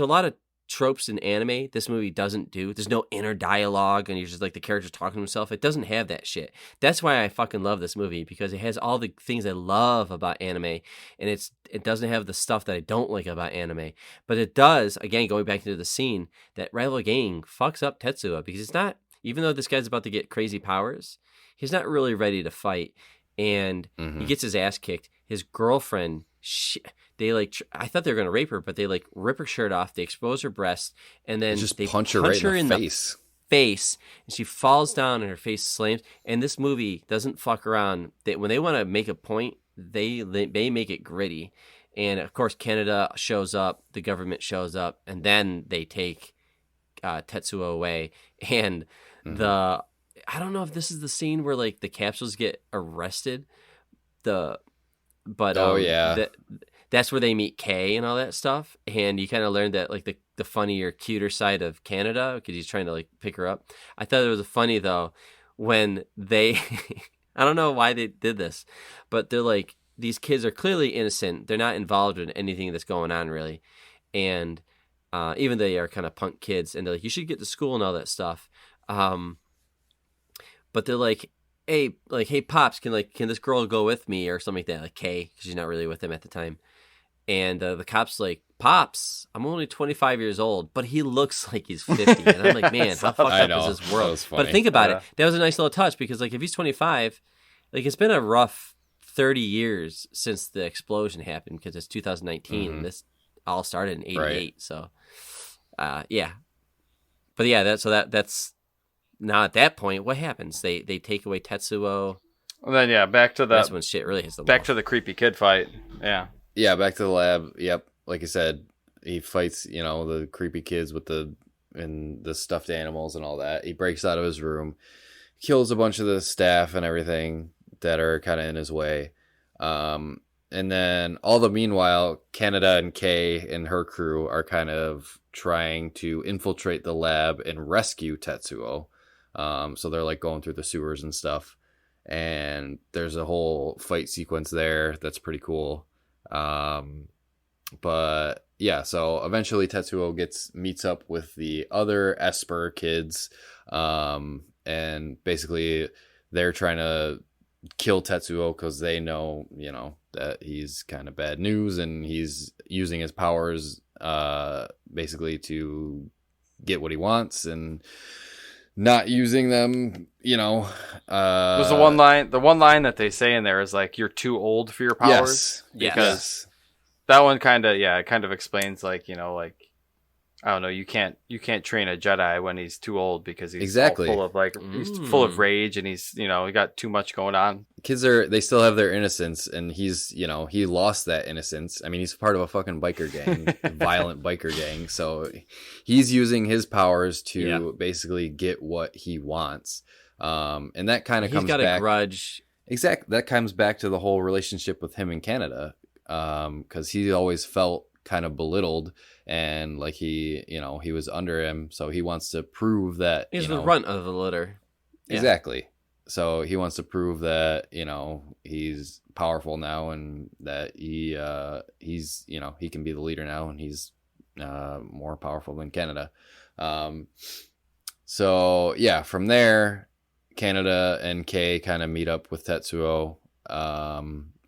a lot of tropes in anime this movie doesn't do. There's no inner dialogue, and you're just like the character's talking to himself. It doesn't have that shit. That's why I fucking love this movie, because it has all the things I love about anime, and it doesn't have the stuff that I don't like about anime. But it does, again, going back into the scene, that rival gang fucks up Tetsuo, because it's not, even though this guy's about to get crazy powers, he's not really ready to fight, and he gets his ass kicked. His girlfriend, they like, I thought they were going to rape her, but they like rip her shirt off, they expose her breast, and then they punch her right in the face, and she falls down and her face slams. And this movie doesn't fuck around. When they want to make a point, they make it gritty. And of course, Canada shows up, the government shows up, and then they take Tetsuo away. And I don't know if this is the scene where like the capsules get arrested. That's where they meet Kay and all that stuff, and you kind of learn that like the funnier, cuter side of Canada, because he's trying to like pick her up. I thought it was funny though when they, I don't know why they did this, but they're like, these kids are clearly innocent. They're not involved in anything that's going on really, and even they are kind of punk kids, and they're like, you should get to school and all that stuff. But they're like, hey pops, can this girl go with me or something like that, like Kay, because she's not really with him at the time. And the cop's like, pops, I'm only 25 years old, but he looks like he's 50. And I'm like, man, how fucked up is this world? But think about it. That was a nice little touch, because like if he's 25, like it's been a rough 30 years since the explosion happened, because it's 2019 and this all started in 88. Right. So yeah. But yeah, that's now at that point, what happens? They take away Tetsuo. And then back to that's when shit really hits the wall. Back to the creepy kid fight. Yeah, back to the lab. Yep, like I said, he fights, the creepy kids with the stuffed animals and all that. He breaks out of his room, kills a bunch of the staff and everything that are kind of in his way. And And then all the meanwhile, Canada and Kay and her crew are kind of trying to infiltrate the lab and rescue Tetsuo. So they're like going through the sewers and stuff. And there's a whole fight sequence there that's pretty cool. But yeah, so eventually Tetsuo meets up with the other Esper kids. And basically they're trying to kill Tetsuo because they know, that he's kind of bad news and he's using his powers basically to get what he wants and not using them, was the one line that they say in there is like, you're too old for your powers. Yes. That one kind of explains like, I don't know, you can't train a Jedi when he's too old because he's exactly full of he's full of rage and he's he got too much going on. Kids they still have their innocence, and he's he lost that innocence. I mean, he's part of a fucking biker gang, a violent biker gang, so he's using his powers to basically get what he wants. And that kind of comes back. He's got a grudge. Exactly. That comes back to the whole relationship with him and Canada, because he always felt kind of belittled and like he was under him, so he wants to prove that he's the runt of the litter. Exactly. So he wants to prove that he's powerful now and that he's he can be the leader now and he's more powerful than Canada. So yeah, from there Canada and Kay kind of meet up with Tetsuo,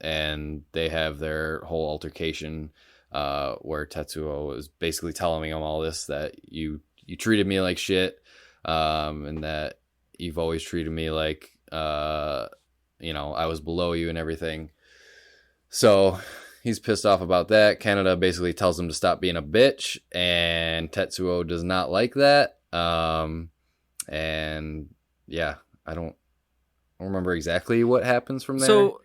and they have their whole altercation where Tetsuo is basically telling him all this, that you treated me like shit, and that you've always treated me like I was below you and everything. So he's pissed off about that. Canada basically tells him to stop being a bitch, and Tetsuo does not like that. And yeah, I don't remember exactly what happens from there. So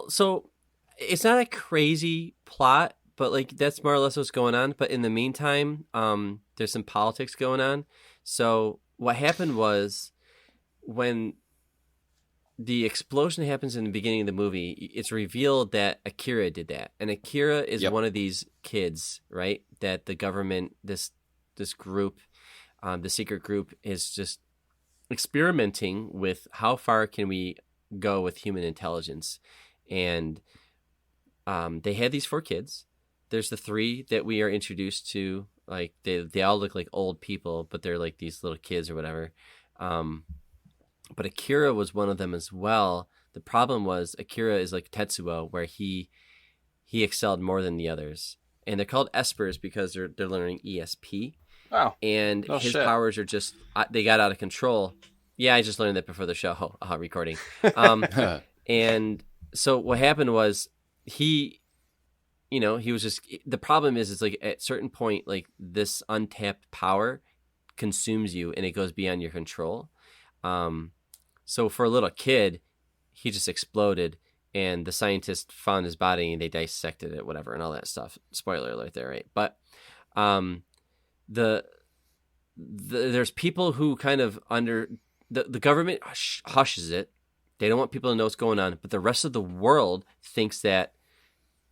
so it's not a crazy plot, but like that's more or less what's going on. But in the meantime, there's some politics going on. So what happened was, when the explosion happens in the beginning of the movie, it's revealed that Akira did that. And Akira is one of these kids, right? That the government, this group, the secret group, is just experimenting with how far can we go with human intelligence. And they had these 4 kids. There's the 3 that we are introduced to. Like they all look like old people, but they're like these little kids or whatever. But Akira was one of them as well. The problem was Akira is like Tetsuo, where he excelled more than the others. And they're called Espers because they're learning ESP. Wow. And his powers are just, they got out of control. Yeah, I just learned that before the show recording. And so what happened was he was just, the problem is like at a certain point, like this untapped power consumes you and it goes beyond your control. So for a little kid, he just exploded, and the scientists found his body and they dissected it, whatever, and all that stuff. Spoiler alert there, right? But there's people who kind of the government hushes it. They don't want people to know what's going on, but the rest of the world thinks that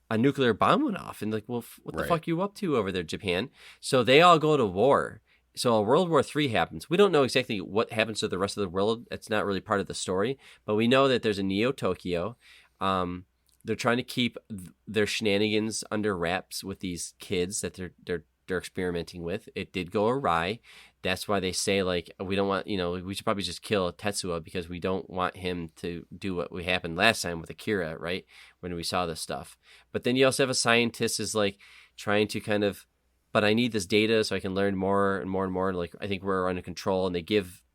a nuclear bomb went off, and like, well, what the fuck are you up to over there, Japan? So they all go to war. So World War III happens. We don't know exactly what happens to the rest of the world. It's not really part of the story, but we know that there's a Neo Tokyo. They're trying to keep their shenanigans under wraps with these kids that they're experimenting with. It did go awry. That's why they say, like, we don't want, we should probably just kill Tetsuo because we don't want him to do what happened last time with Akira, right? When we saw this stuff. But then you also have a scientist is like trying to kind of, but I need this data so I can learn more and more and more. Like, I think we're under control, and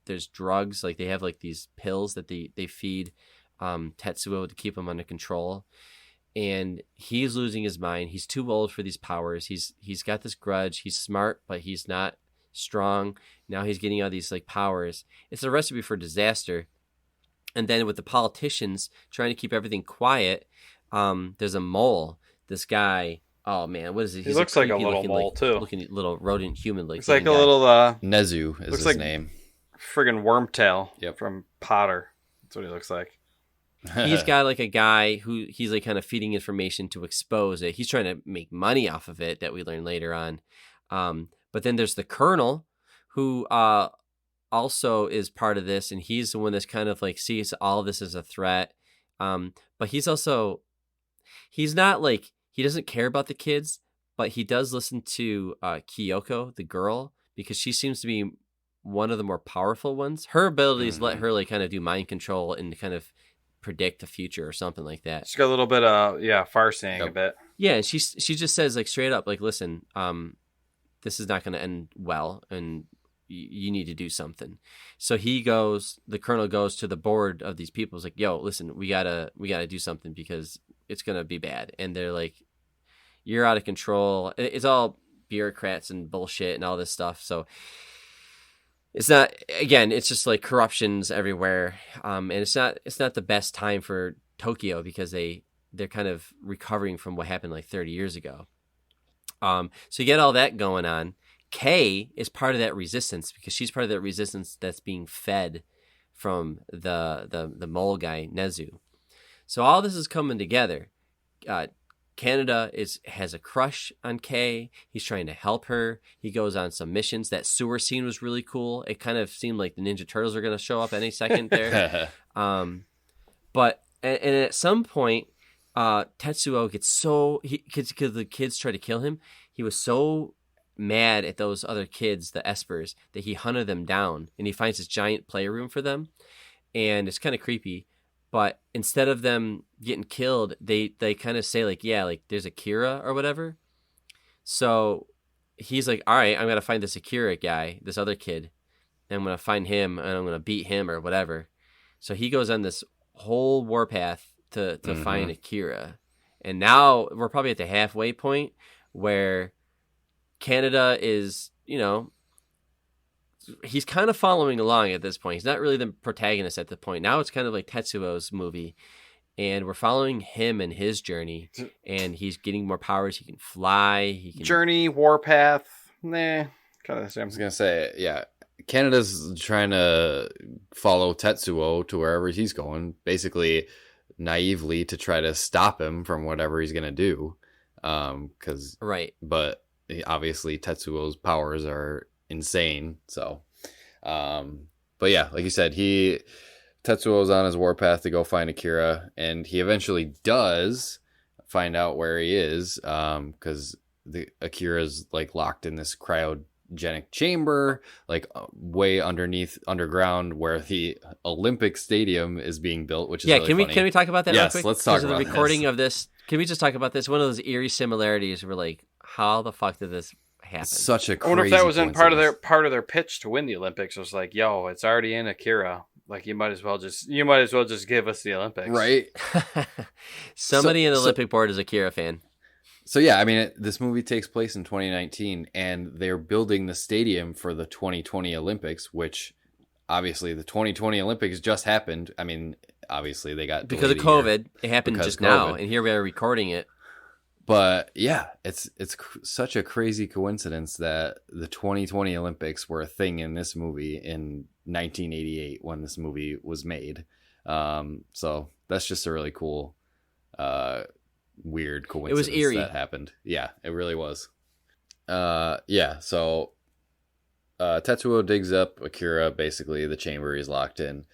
there's drugs, like they have like these pills that they feed Tetsuo to keep him under control. And he's losing his mind. He's too old for these powers. He's got this grudge. He's smart, but he's not strong. Now he's getting all these like powers. It's a recipe for disaster. And then with the politicians trying to keep everything quiet, there's a mole. This guy, oh man, what is it? He looks like a little mole too. Looking little rodent human like. It's like a little Nezu is his name. Friggin' Wormtail. Yep. From Potter. That's what he looks like. he's got like a guy who he's like kind of feeding information to expose it. He's trying to make money off of it, that we learn later on. But then there's the Colonel, who also is part of this, and he's the one that's kind of like sees all of this as a threat. But he's not like, he doesn't care about the kids, but he does listen to Kyoko, the girl, because she seems to be one of the more powerful ones. Her abilities let her like kind of do mind control and kind of predict the future or something like that. She's got a little bit of far-seeing a bit. Yeah, and she just says like straight up, like, listen, this is not going to end well, and you need to do something. So the Colonel goes to the board of these people. It's like, yo, listen, we gotta do something because it's gonna be bad. And they're like, you're out of control. It's all bureaucrats and bullshit and all this stuff. So it's not, again, it's just like corruption's everywhere. And it's not the best time for Tokyo because they're kind of recovering from what happened like 30 years ago. So you get all that going on. Kay is part of that resistance because she's part of that resistance that's being fed from the mole guy, Nezu. So all this is coming together. Canada has a crush on Kay. He's trying to help her. He goes on some missions. That sewer scene was really cool. It kind of seemed like the Ninja Turtles are going to show up any second there. But at some point, Tetsuo gets because the kids try to kill him. He was so mad at those other kids, the Espers, that he hunted them down, and he finds this giant playroom for them, and it's kind of creepy. But instead of them getting killed, they kind of say like, yeah, like there's Akira or whatever. So he's like, all right, I'm gonna find this Akira guy, this other kid, and I'm gonna find him and I'm gonna beat him or whatever. So he goes on this whole warpath to find Akira, and now we're probably at the halfway point where Canada is, he's kind of following along at this point. He's not really the protagonist at the point. Now it's kind of like Tetsuo's movie, and we're following him and his journey, and he's getting more powers. He can fly. Journey, warpath, kind of the same. I was going to say, yeah, Canada's trying to follow Tetsuo to wherever he's going, basically naively to try to stop him from whatever he's going to do. Right. But obviously Tetsuo's powers are insane. So, but yeah, like you said, Tetsuo's on his warpath to go find Akira, and he eventually does find out where he is, because Akira's like locked in this cryogenic chamber, like way underground, where the Olympic Stadium is being built, which is really funny. Can we talk about that? Yes, real quick? Let's talk about the recording of this. Can we just talk about this? One of those eerie similarities. We're like, how the fuck did this happen? Such a crazy I wonder if that was in part of their pitch to win the Olympics. It was like, yo, it's already in Akira. Like you might as well just give us the Olympics, right? Somebody in the Olympic board is a Akira fan. So yeah, I mean, this movie takes place in 2019, and they're building the stadium for the 2020 Olympics, which obviously the 2020 Olympics just happened. I mean, obviously they got because of COVID. It happened just now, and here we are recording it. But yeah, it's such a crazy coincidence that the 2020 Olympics were a thing in this movie in 1988 when this movie was made. So that's just a really cool, weird coincidence. It was eerie. That happened. Yeah, it really was. Yeah. So Tetsuo digs up Akira. Basically, the chamber he's locked in,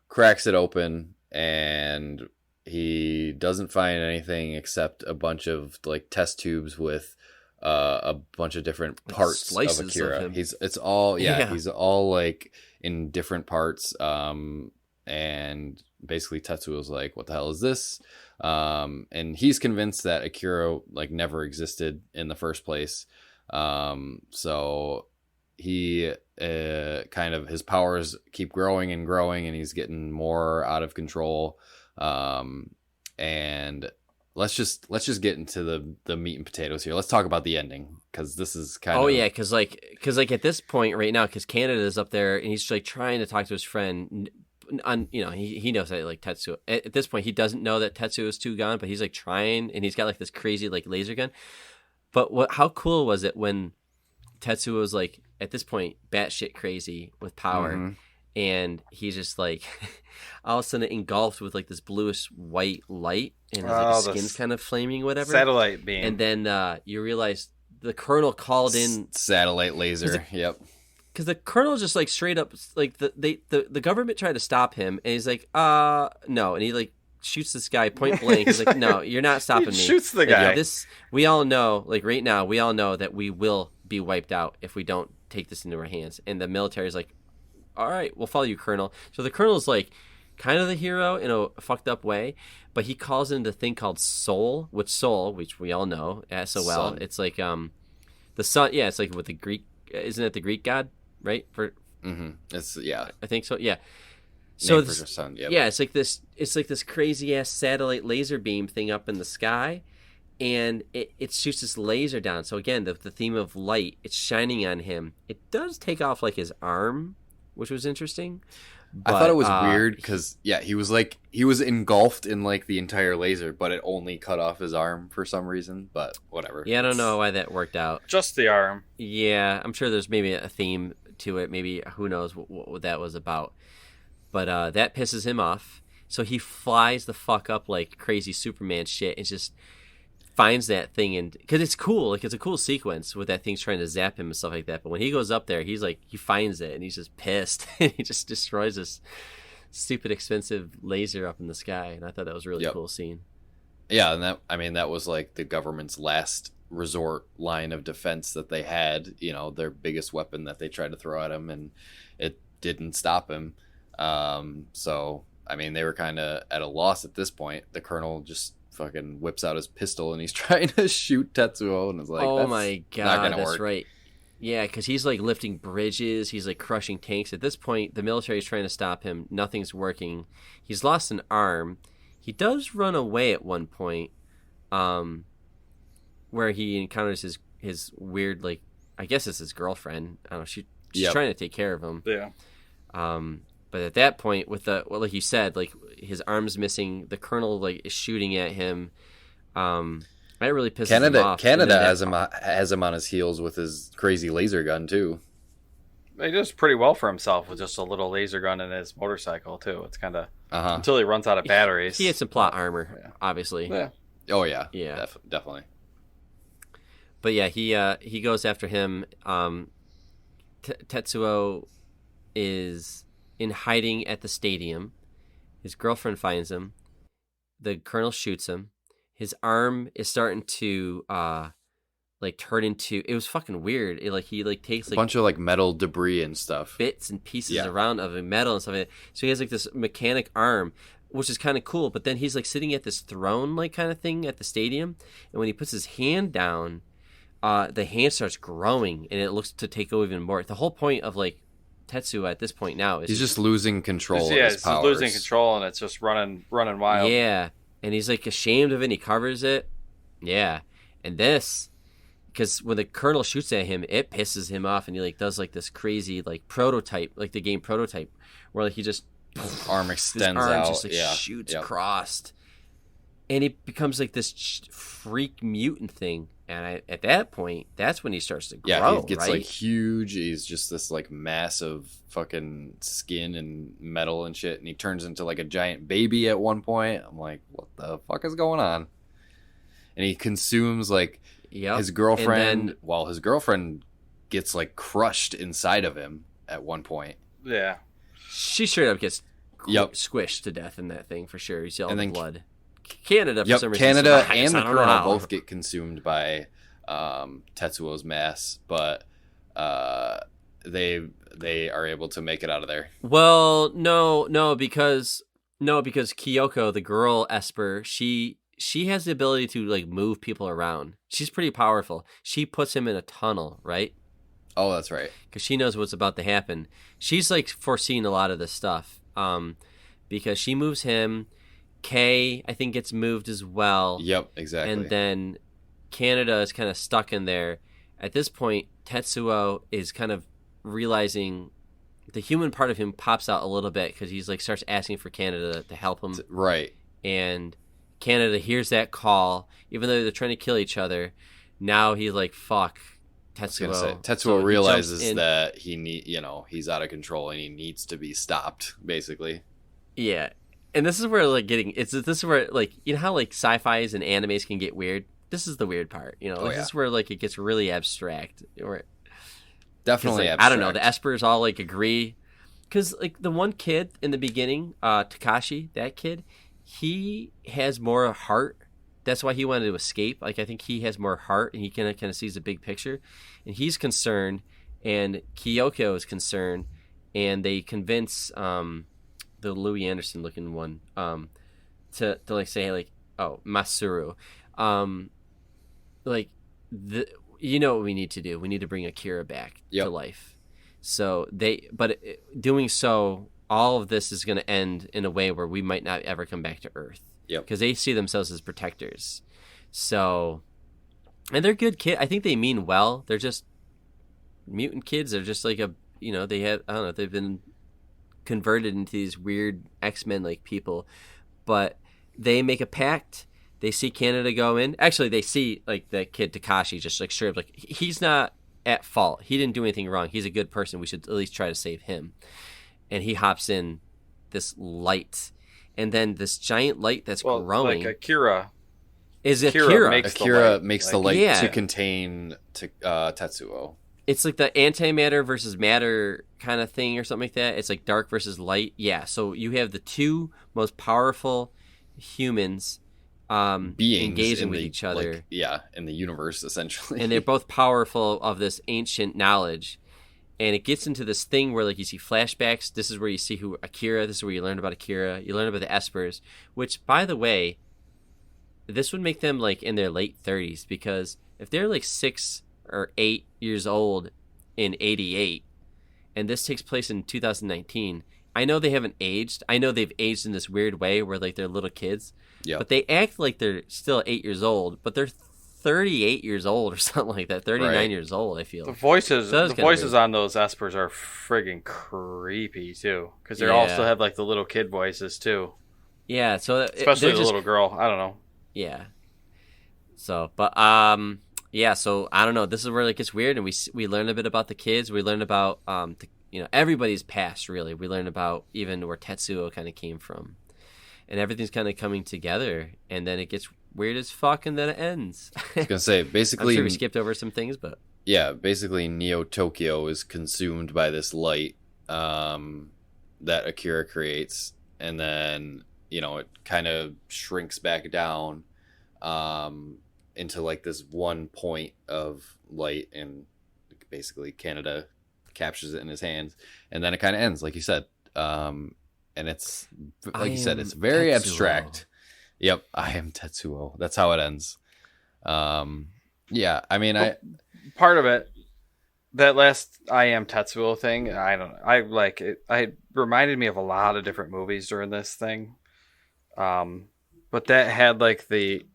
cracks it open, and he doesn't find anything except a bunch of like test tubes with a bunch of different parts of Akira. He's all like in different parts. And basically Tetsuo's like, what the hell is this? And he's convinced that Akira like never existed in the first place. So he kind of, his powers keep growing and growing, and he's getting more out of control. And let's just get into the meat and potatoes here. Let's talk about the ending, because this is kind of... Oh yeah, because at this point right now, because Canada's up there and he's like trying to talk to his friend. He knows that like Tetsuo at this point, he doesn't know that Tetsuo is gone, but he's like trying, and he's got like this crazy like laser gun. But how cool was it when Tetsuo was like at this point batshit crazy with power, and he's just like all of a sudden engulfed with like this bluish white light, and his like, skin's kind of flaming, whatever. Satellite beam. And then you realize the colonel called in satellite laser. Yep. Because the colonel just like straight up like the government tried to stop him, and he's like no, and he like shoots this guy point blank. He's like, no, you're not stopping me. Shoots the like, guy. Yeah, this we all know, like right now, we all know that we will be wiped out if we don't take this into our hands. And the military's like, all right, we'll follow you, Colonel. So the Colonel's like kind of the hero in a fucked up way, but he calls in the thing called Soul, which we all know, SOL. Sun. It's like the sun. Yeah, it's like with the Greek. Isn't it the Greek god? Right? It's yeah. I think so. Yeah. So Name for the sun. Yep. Yeah, it's like this crazy ass satellite laser beam thing up in the sky, and it shoots this laser down. So again, the theme of light, it's shining on him. It does take off like his arm, which was interesting. But, I thought it was weird because he was engulfed in like the entire laser, but it only cut off his arm for some reason. But whatever. Yeah, I don't know why that worked out. Just the arm. Yeah, I'm sure there's maybe a theme to it. Maybe who knows what that was about. But that pisses him off. So he flies the fuck up like crazy Superman shit and just finds that thing. And because it's cool. Like, it's a cool sequence with that thing's trying to zap him and stuff like that. But when he goes up there, he's like, he finds it and he's just pissed. And he just destroys this stupid, expensive laser up in the sky. And I thought that was a really cool scene. Yeah, and that was like the government's last resort line of defense that they had. You know, their biggest weapon that they tried to throw at him, and it didn't stop him. So I mean, they were kind of at a loss at this point. The colonel just fucking whips out his pistol and he's trying to shoot Tetsuo, and it's like, oh my god, that's work. Right. Yeah, because he's like lifting bridges, he's like crushing tanks. At this point, the military is trying to stop him. Nothing's working. He's lost an arm. He does run away at one point, where he encounters his weird, like, I guess it's his girlfriend. I don't know. She's trying to take care of him. Yeah. But at that point, with like you said, like his arm's missing, the colonel like is shooting at him. That really pisses him off. Canada has him on his heels with his crazy laser gun too. He does pretty well for himself with just a little laser gun in his motorcycle too. It's kind of until he runs out of batteries. He had some plot armor, obviously. Yeah. Oh yeah. Yeah. Definitely. But yeah, he goes after him. Tetsuo is in hiding at the stadium. His girlfriend finds him. The colonel shoots him. His arm is starting to like turn into. It was fucking weird. He takes a bunch of like metal debris and stuff, bits and pieces around of metal and stuff like that. So he has like this mechanic arm, which is kind of cool. But then he's like sitting at this throne like kind of thing at the stadium, and when he puts his hand down, the hand starts growing, and it looks to take over even more. The whole point of like Tetsuo at this point now is he's just losing control. He's losing control, and it's just running wild. Yeah, and he's like ashamed of it. And he covers it. Yeah, and this, because when the colonel shoots at him, it pisses him off, and he like does like this crazy like prototype, like the game prototype, where like he just arm extends his arm out, just like shoots crossed, and he becomes like this freak mutant thing. And at that point, that's when he starts to grow. Yeah, he gets right? like huge. He's just this like massive fucking skin and metal and shit. And he turns into like a giant baby at one point. I'm like, what the fuck is going on? And he consumes like his girlfriend, while his girlfriend gets like crushed inside of him at one point. Yeah, she straight up gets squished to death in that thing for sure. You see all the blood. Canada, for some reason, Canada and the colonel both get consumed by Tetsuo's mass, but they are able to make it out of there. Well, no, because Kyoko, the girl Esper, she has the ability to like move people around. She's pretty powerful. She puts him in a tunnel, right? Oh, that's right. Because she knows what's about to happen. She's like foreseen a lot of this stuff, because she moves him. Kay, I think, gets moved as well. Yep, exactly. And then Canada is kind of stuck in there. At this point, Tetsuo is kind of realizing the human part of him pops out a little bit because he's like starts asking for Canada to help him. Right. And Canada hears that call, even though they're trying to kill each other. Now he's like, fuck, Tetsuo. Tetsuo realizes that he's out of control and he needs to be stopped, basically. Yeah. And this is where this is where how sci-fis and animes can get weird. This is the weird part, This is where it gets really abstract. Definitely abstract. I don't know. The espers all agree, because the one kid in the beginning, Takashi, that kid, he has more heart. That's why he wanted to escape. I think he has more heart, and he kind of sees the big picture, and he's concerned, and Kyoko is concerned, and they convince the Louis Anderson looking one to say oh, Masuru, what we need to do. We need to bring Akira back to life. So doing so, all of this is going to end in a way where we might not ever come back to Earth. Yep. Because they see themselves as protectors. So, and they're good kids. I think they mean well. They're just mutant kids. They're just they have, I don't know, they've been converted into these weird X-Men people. But they make a pact. They see Canada go in. Actually, they see that kid Takashi just straight up he's not at fault. He didn't do anything wrong. He's a good person. We should at least try to save him. And he hops in this light. And then this giant light that's growing. Akira. Akira makes the light to contain Tetsuo. It's the antimatter versus matter kind of thing or something like that. It's dark versus light. Yeah, so you have the two most powerful humans beings engaging with each other. In the universe, essentially. And they're both powerful of this ancient knowledge. And it gets into this thing where you see flashbacks. This is where you see Akira. This is where you learn about Akira. You learn about the Espers, which, by the way, this would make them in their late 30s, because if they're 6 or 8 years old in 88, and this takes place in 2019, I know they haven't aged. I know they've aged in this weird way where they're little kids, but they act like they're still 8 years old, but they're 38 years old or something like that. 39 years old, I feel. The voices on those Espers are friggin' creepy too, because they also have the little kid voices too. Yeah, so especially the little girl. I don't know. Yeah. So, but so I don't know. This is where it gets weird, and we learn a bit about the kids. We learn about everybody's past. Really, we learn about even where Tetsuo kind of came from, and everything's kind of coming together, and then it gets weird as fuck, and then it ends. I was gonna say, basically, I'm sure we skipped over some things, but basically, Neo Tokyo is consumed by this light that Akira creates, and then it kind of shrinks back down into this one point of light, and basically Canada captures it in his hands, and then it kind of ends, like you said. And it's you said, it's very Tetsuo. Abstract. Yep, I am Tetsuo. That's how it ends. I mean, part of it, that last I am Tetsuo thing, I don't know. I like it. It reminded me of a lot of different movies during this thing. But that had the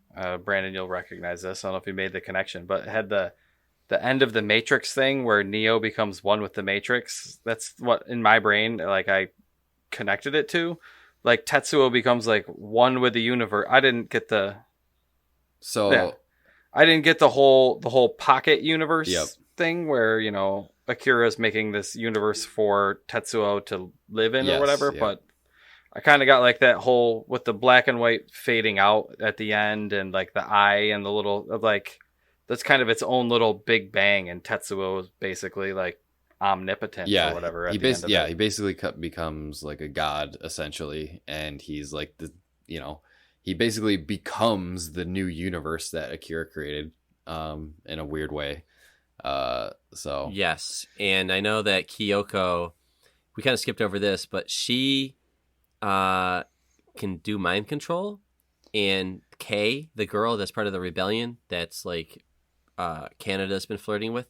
Brandon, you'll recognize this. I don't know if you made the connection, but it had the end of the Matrix thing where Neo becomes one with the Matrix. That's what in my brain I connected it to. Tetsuo becomes one with the universe. I didn't get the whole pocket universe thing where Akira's making this universe for Tetsuo to live in or whatever. Yep. But I kind of got that whole with the black and white fading out at the end, and the eye and the little that's kind of its own little Big Bang, and Tetsuo is basically omnipotent or whatever. He basically becomes a god essentially, and he's he basically becomes the new universe that Akira created in a weird way. So yes, and I know that Kyoko, we kind of skipped over this, but she can do mind control, and Kay, the girl that's part of the rebellion, that's Canada's been flirting with,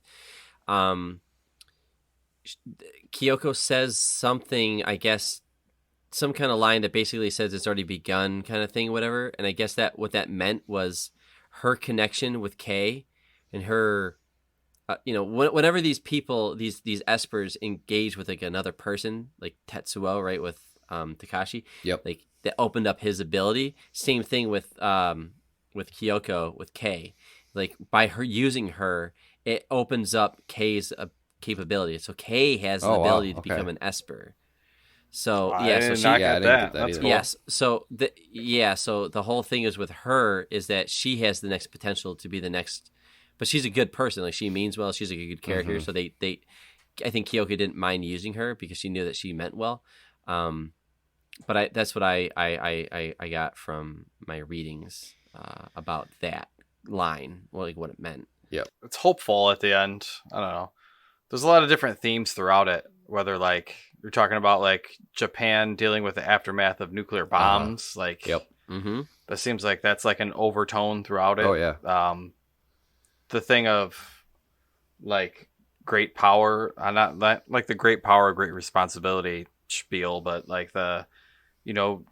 Kyoko says something, I guess, some kind of line that basically says it's already begun, kind of thing, whatever. And I guess that what that meant was her connection with Kay, and her, whenever these people, these Espers engage with another person, like Tetsuo, right, with Takashi, that opened up his ability. Same thing with Kyoko with Kay, by her using her, it opens up Kay's capability. So Kay has the Oh, wow. ability to Okay. become an Esper. So I yeah, did so she not Yeah, I get didn't that. get that That's either. cool. yes, so the whole thing is with her is that she has the next potential to be the next, but she's a good person. Like she means well. She's a good character. Mhm. So they I think Kyoka didn't mind using her because she knew that she meant well. But that's what I got from my readings about that line, well, like what it meant. It's hopeful at the end. I don't know. There's a lot of different themes throughout it. Whether like you're talking about like Japan dealing with the aftermath of nuclear bombs, like Yep. Mm-hmm. that seems like that's like an overtone throughout it. Oh yeah. The thing of like great power, not like the great power, great responsibility spiel, but like the, you know,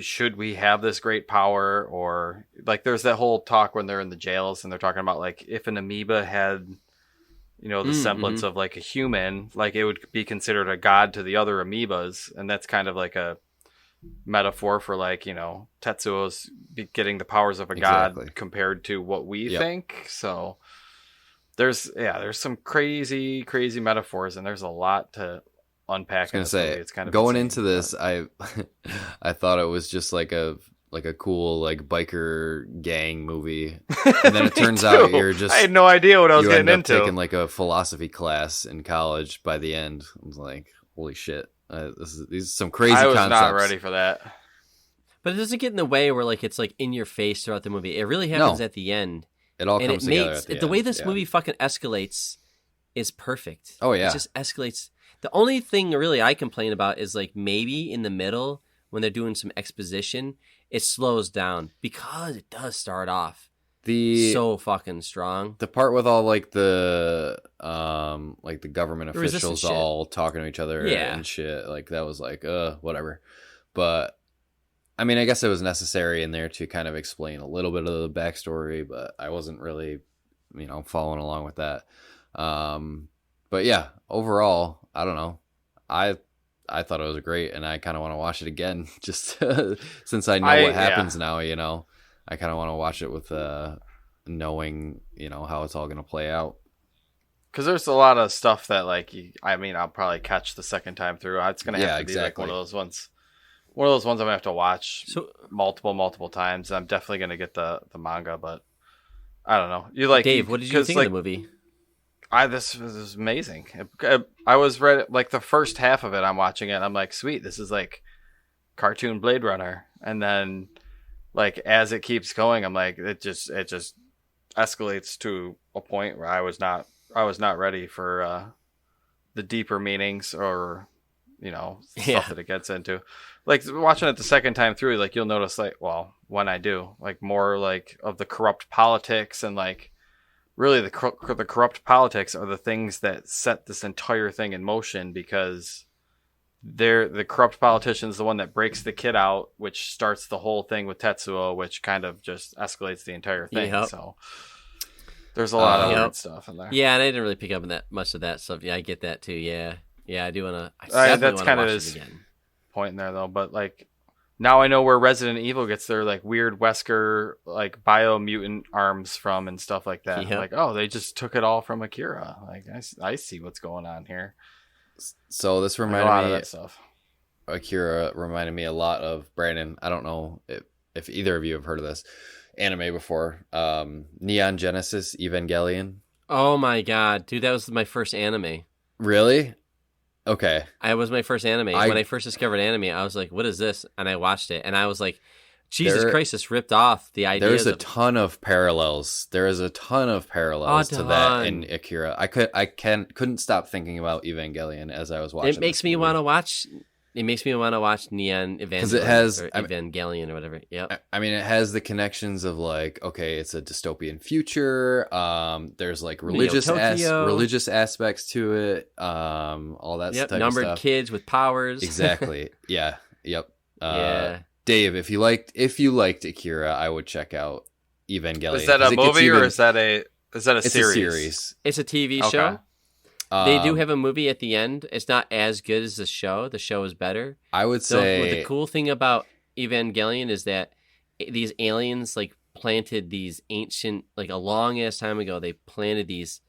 should we have this great power? Or like there's that whole talk when they're in the jails and they're talking about like if an amoeba had, you know, the semblance of like a human, like it would be considered a god to the other amoebas. And that's kind of like a metaphor for like, you know, Tetsuo's getting the powers of a Exactly. god compared to what we Yep. think. So there's some crazy metaphors, and there's a lot to unpack. I was gonna in this say, movie. It's kind of going insane, into this, I thought it was just like a cool like biker gang movie, and then it Me turns out too. you're just I had no idea what I was you getting end up into. taking like a philosophy class in college by the end. I was like, holy shit, these are some crazy I was concepts. not ready for that. But it doesn't get in the way where like it's like in your face throughout the movie. It really happens at the end. It all And comes it together makes at the way end, this yeah. movie fucking escalates is perfect. Oh, yeah. It just escalates. The only thing really I complain about is like maybe in the middle when they're doing some exposition, it slows down because it does start off so fucking strong. The part with all like the government The resistance officials shit. all talking to each other Yeah. and shit, like that was like whatever. But I mean, I guess it was necessary in there to kind of explain a little bit of the backstory, but I wasn't really, you know, following along with that. But yeah, overall, I don't know. I thought it was great, and I kind of want to watch it again, just since I know what happens now. You know, I kind of want to watch it with knowing, you know, how it's all going to play out. Because there's a lot of stuff that like I'll probably catch the second time through. It's gonna have to be like one of those ones. One of those ones I'm gonna have to watch multiple times. I'm definitely gonna get the manga, but I don't know. Dave, what did you think of the movie? This was amazing. I was read like the first half of it. I'm watching it. I'm like, sweet, this is like cartoon Blade Runner. And then like as it keeps going, I'm like, it just escalates to a point where I was not ready for the deeper meanings or, you know, stuff that it gets into. Like watching it the second time through, like you'll notice like, well, when I do, like more like of the corrupt politics and like really the corrupt politics are the things that set this entire thing in motion, because the corrupt politician is the one that breaks the kid out, which starts the whole thing with Tetsuo, which kind of just escalates the entire thing. Yep. So there's a lot of weird stuff in there. Yeah, and I didn't really pick up on that much of that stuff. Yeah, I get that too. Yeah, I do want to. That's kind of his point in there, though. But like now I know where Resident Evil gets their like weird Wesker like biomutant arms from and stuff like that. Yep. Like, oh, they just took it all from Akira. Like I see what's going on here. So this reminded a lot me of that stuff. Akira reminded me a lot of Brandon. I don't know if either of you have heard of this anime before. Neon Genesis Evangelion. Oh my god, dude, that was my first anime. Really? Okay. It was my first anime. When I first discovered anime, I was like, what is this? And I watched it, and I was like, Jesus Christ, this ripped off the ideas. There's a ton of parallels. There is a ton of parallels to that in Akira. I couldn't stop thinking about Evangelion as I was watching. It makes me want to watch. It makes me want to watch Neon Evangelion, because it has Evangelion or whatever. Yep. I mean, it has the connections of like, okay, it's a dystopian future. There's like religious aspects to it. All that type numbered of stuff. Kids with powers. Exactly. Yeah. Yep. Yeah. Dave, if you liked Akira, I would check out Evangelion. Is that a movie or is that a series? It's a series. It's a TV show. They do have a movie at the end. It's not as good as the show. The show is better. I would say the cool thing about Evangelion is that these aliens like planted these ancient, like a long ass time ago, they planted these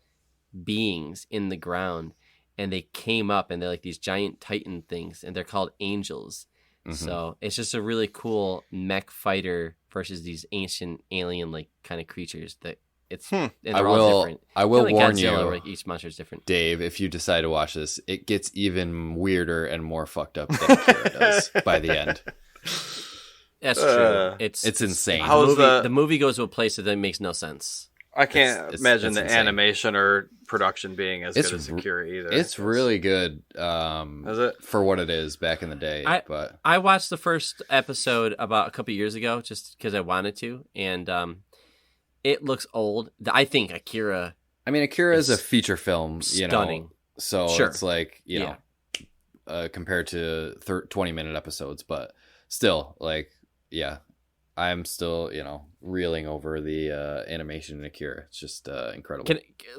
beings in the ground, and they came up, and they're like these giant titan things, and they're called angels. So it's just a really cool mech fighter versus these ancient alien like kind of creatures that it's and they're all different. I will warn Godzilla, you, where each monster is different. Dave, if you decide to watch this, it gets even weirder and more fucked up than Akira does by the end. That's true. It's insane. The movie goes to a place that makes no sense. I can't imagine the insane. animation or production being as good as Akira either. It's really good. Is it? For what it is back in the day? But I watched the first episode about a couple years ago just because I wanted to, and it looks old. I think Akira. I mean, Akira is a feature film, stunning. So it's like compared to 20-minute episodes, but still, like, yeah. I'm still, reeling over the animation in Akira. It's just incredible.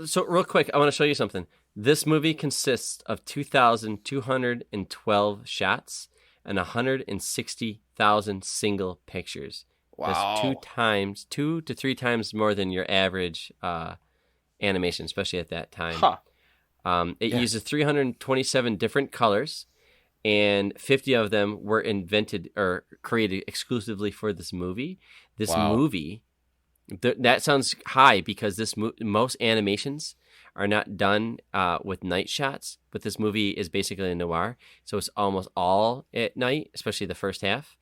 So real quick, I want to show you something. This movie consists of 2,212 shots and 160,000 single pictures. Wow. That's 2 to 3 times more than your average animation, especially at that time. Huh. It uses 327 different colors, and 50 of them were invented or created exclusively for this movie. This movie, that sounds high because most animations are not done with night shots, but this movie is basically a noir, so it's almost all at night, especially the first half,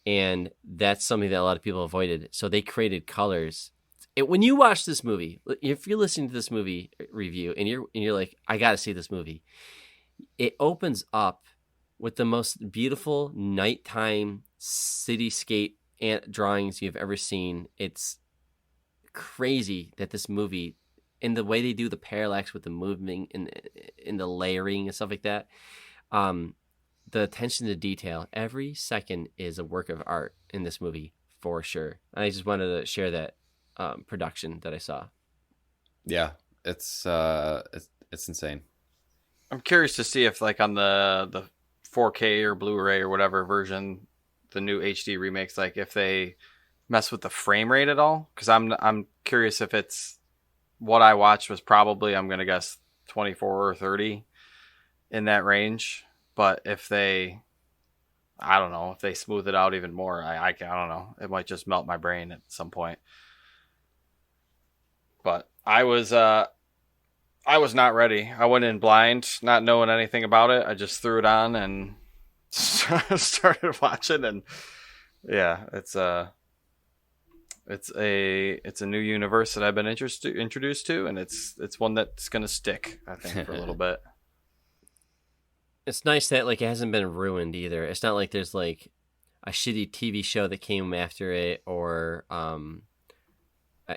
and that's something that a lot of people avoided. So they created colors. When you watch this movie, if you're listening to this movie review and you're like, I got to see this movie, it opens up with the most beautiful nighttime cityscape drawings you've ever seen. It's crazy that this movie, and the way they do the parallax with the movement and the layering and stuff like that, the attention to detail, every second is a work of art in this movie for sure. I just wanted to share that production that I saw. Yeah, it's insane. I'm curious to see if, like, on the 4K or Blu-ray or whatever version, the new HD remakes, like if they mess with the frame rate at all, because I'm curious if it's what I watched was probably, I'm gonna guess 24 or 30 in that range, but if they, I don't know, if they smooth it out even more, I don't know, it might just melt my brain at some point. But I was not ready. I went in blind, not knowing anything about it. I just threw it on and started watching, and yeah, it's a new universe that I've been introduced to, and it's one that's gonna stick, I think, for a little bit. It's nice that like it hasn't been ruined either. It's not like there's like a shitty TV show that came after it, or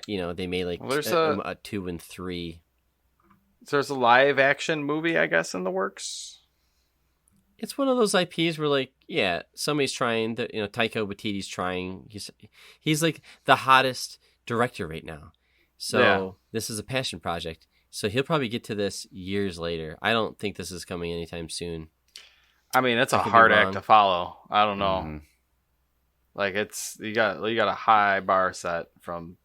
they made like a 2 and 3. So there's a live action movie, I guess, in the works. It's one of those IPs where, like, yeah, somebody's trying. Taika Waititi's trying. He's like the hottest director right now. So This is a passion project. So he'll probably get to this years later. I don't think this is coming anytime soon. I mean, it's a hard act to follow. I don't know. Mm-hmm. Like, it's you got a high bar set from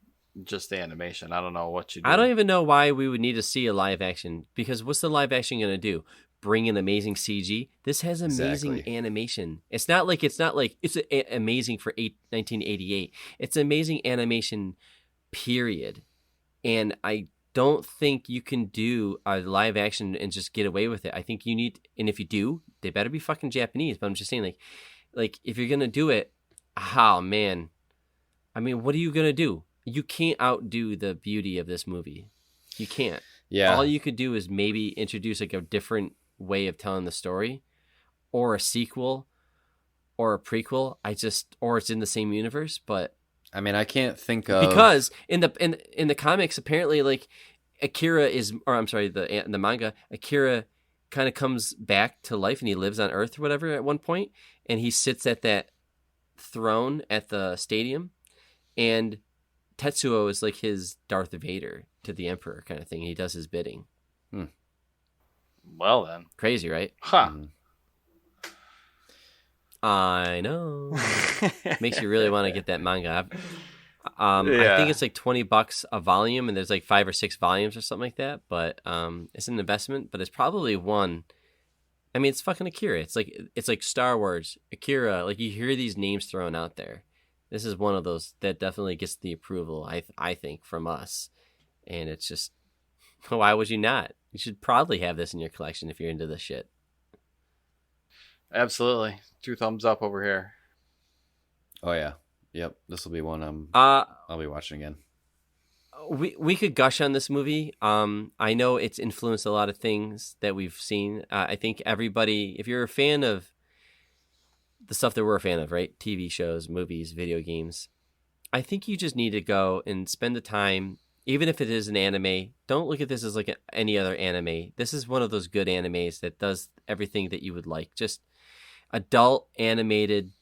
just the animation. I don't know what you do. I don't even know why we would need to see a live action, because what's the live action going to do? Bring in amazing CG? This has amazing animation. It's not like it's amazing for 1988. It's amazing animation, period. And I don't think you can do a live action and just get away with it. I think you need, and if you do, they better be fucking Japanese. But I'm just saying, like if you're gonna do it, oh man, I mean, what are you gonna do? You can't outdo the beauty of this movie. You can't. Yeah. All you could do is maybe introduce like a different way of telling the story, or a sequel, or a prequel. Or it's in the same universe, but. I mean, I can't think of, because in the comics, apparently, like Akira the manga, Akira kind of comes back to life and he lives on Earth or whatever at one point, and he sits at that throne at the stadium, and Tetsuo is like his Darth Vader to the Emperor kind of thing. He does his bidding. Well then, crazy, right? Huh. I know. Makes you really want to get that manga. I think it's like $20 a volume, and there's like 5 or 6 volumes or something like that. But it's an investment, but it's probably one. I mean, it's fucking Akira. It's like Star Wars, Akira. Like, you hear these names thrown out there. This is one of those that definitely gets the approval, I think, from us. And it's just, why would you not? You should probably have this in your collection if you're into this shit. Absolutely. 2 thumbs up over here. Oh yeah, yep. This will be one I'll be watching again. We could gush on this movie. I know it's influenced a lot of things that we've seen. I think everybody, if you're a fan of the stuff that we're a fan of, right? TV shows, movies, video games, I think you just need to go and spend the time, even if it is an anime. Don't look at this as like any other anime. This is one of those good animes that does everything that you would like. Just adult animated,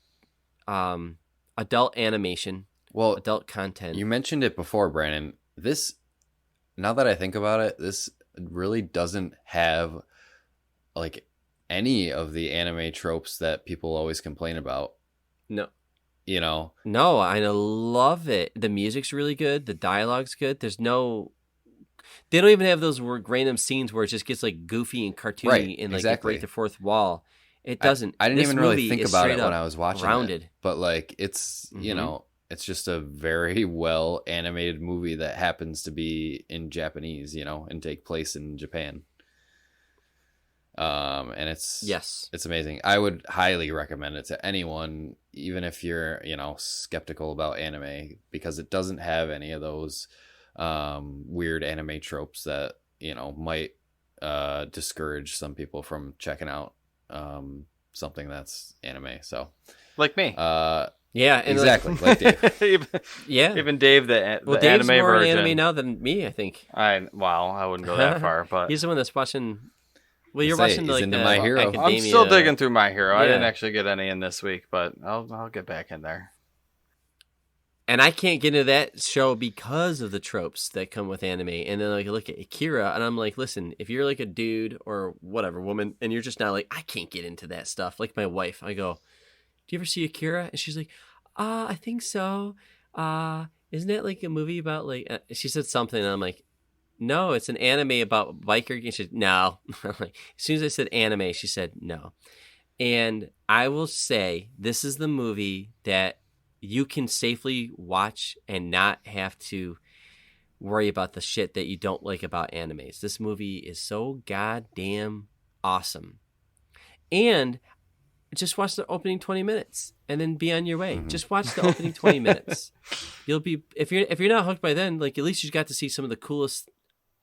adult animation, adult content. You mentioned it before, Brandon. This, now that I think about it, this really doesn't have like any of the anime tropes that people always complain about. No. You know? No, I love it. The music's really good. The dialogue's good. They don't even have those random scenes where it just gets like goofy and cartoony and like exactly. break the fourth wall. It doesn't. I didn't even really think about it when I was watching rounded. it. But like, it's, you know, it's just a very well animated movie that happens to be in Japanese, you know, and take place in Japan. And it's amazing. I would highly recommend it to anyone, even if you're, you know, skeptical about anime, because it doesn't have any of those weird anime tropes that, you know, might discourage some people from checking out something that's anime. So, like me. Yeah, and exactly. Like Dave. Even Dave, the Dave's anime more version. anime now than me, I think. I wouldn't go that far, but he's the one that's watching. Well, you're watching like into My Hero. Academia. I'm still digging through My Hero. Yeah. I didn't actually get any in this week, but I'll get back in there. And I can't get into that show because of the tropes that come with anime. And then like I look at Akira, and I'm like, listen, if you're like a dude or whatever woman, and you're just not like, I can't get into that stuff. Like my wife, I go, do you ever see Akira? And she's like, I think so. Isn't that like a movie about like? She said something, and I'm like, no, it's an anime about biker games. She said, no. I'm like, as soon as I said anime, she said no. And I will say, this is the movie that you can safely watch and not have to worry about the shit that you don't like about animes. This movie is so goddamn awesome. And just watch the opening 20 minutes and then be on your way. Mm-hmm. Just watch the opening 20 minutes. You'll be, if you're not hooked by then, like at least you got to see some of the coolest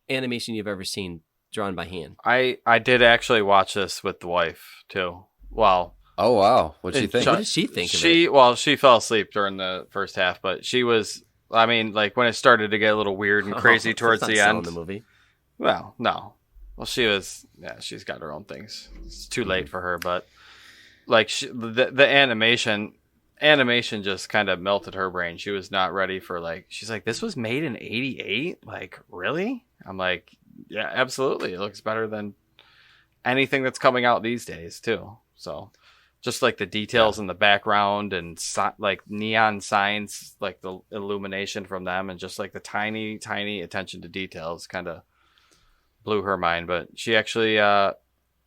animation you've ever seen drawn by hand. I did actually watch this with the wife too. Well, oh wow, what'd she think? What did she think of it? Well, she fell asleep during the first half, but she was. I mean, like when it started to get a little weird and crazy towards the end. The movie. Well, no. Well, she was. Yeah, she's got her own things. It's too late for her, but like the animation just kind of melted her brain. She was not ready for like. She's like, this was made in '88. Like, really? I'm like, yeah, absolutely. It looks better than anything that's coming out these days too. So. Just like the details in the background and like neon signs, like the illumination from them, and just like the tiny, tiny attention to details kind of blew her mind. But she actually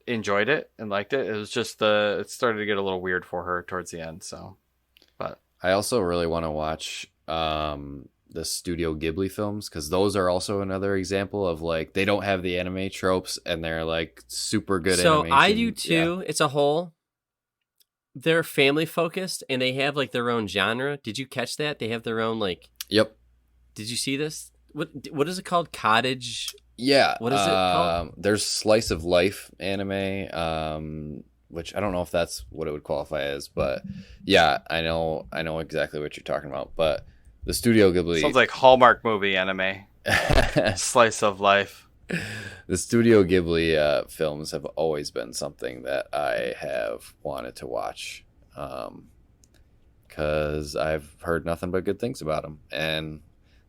enjoyed it and liked it. It was just it started to get a little weird for her towards the end. So, but I also really want to watch the Studio Ghibli films, because those are also another example of like they don't have the anime tropes and they're like super good. So animation. I do too. Yeah. It's a whole. They're family focused and they have like their own genre. Did you catch that? They have their own like. Yep. Did you see this? What is it called? Cottage. Yeah. What is it called? There's slice of life anime, which I don't know if that's what it would qualify as, but yeah, I know exactly what you're talking about. But the Studio Ghibli sounds like Hallmark movie anime. Slice of life. The Studio Ghibli films have always been something that I have wanted to watch, because I've heard nothing but good things about them. And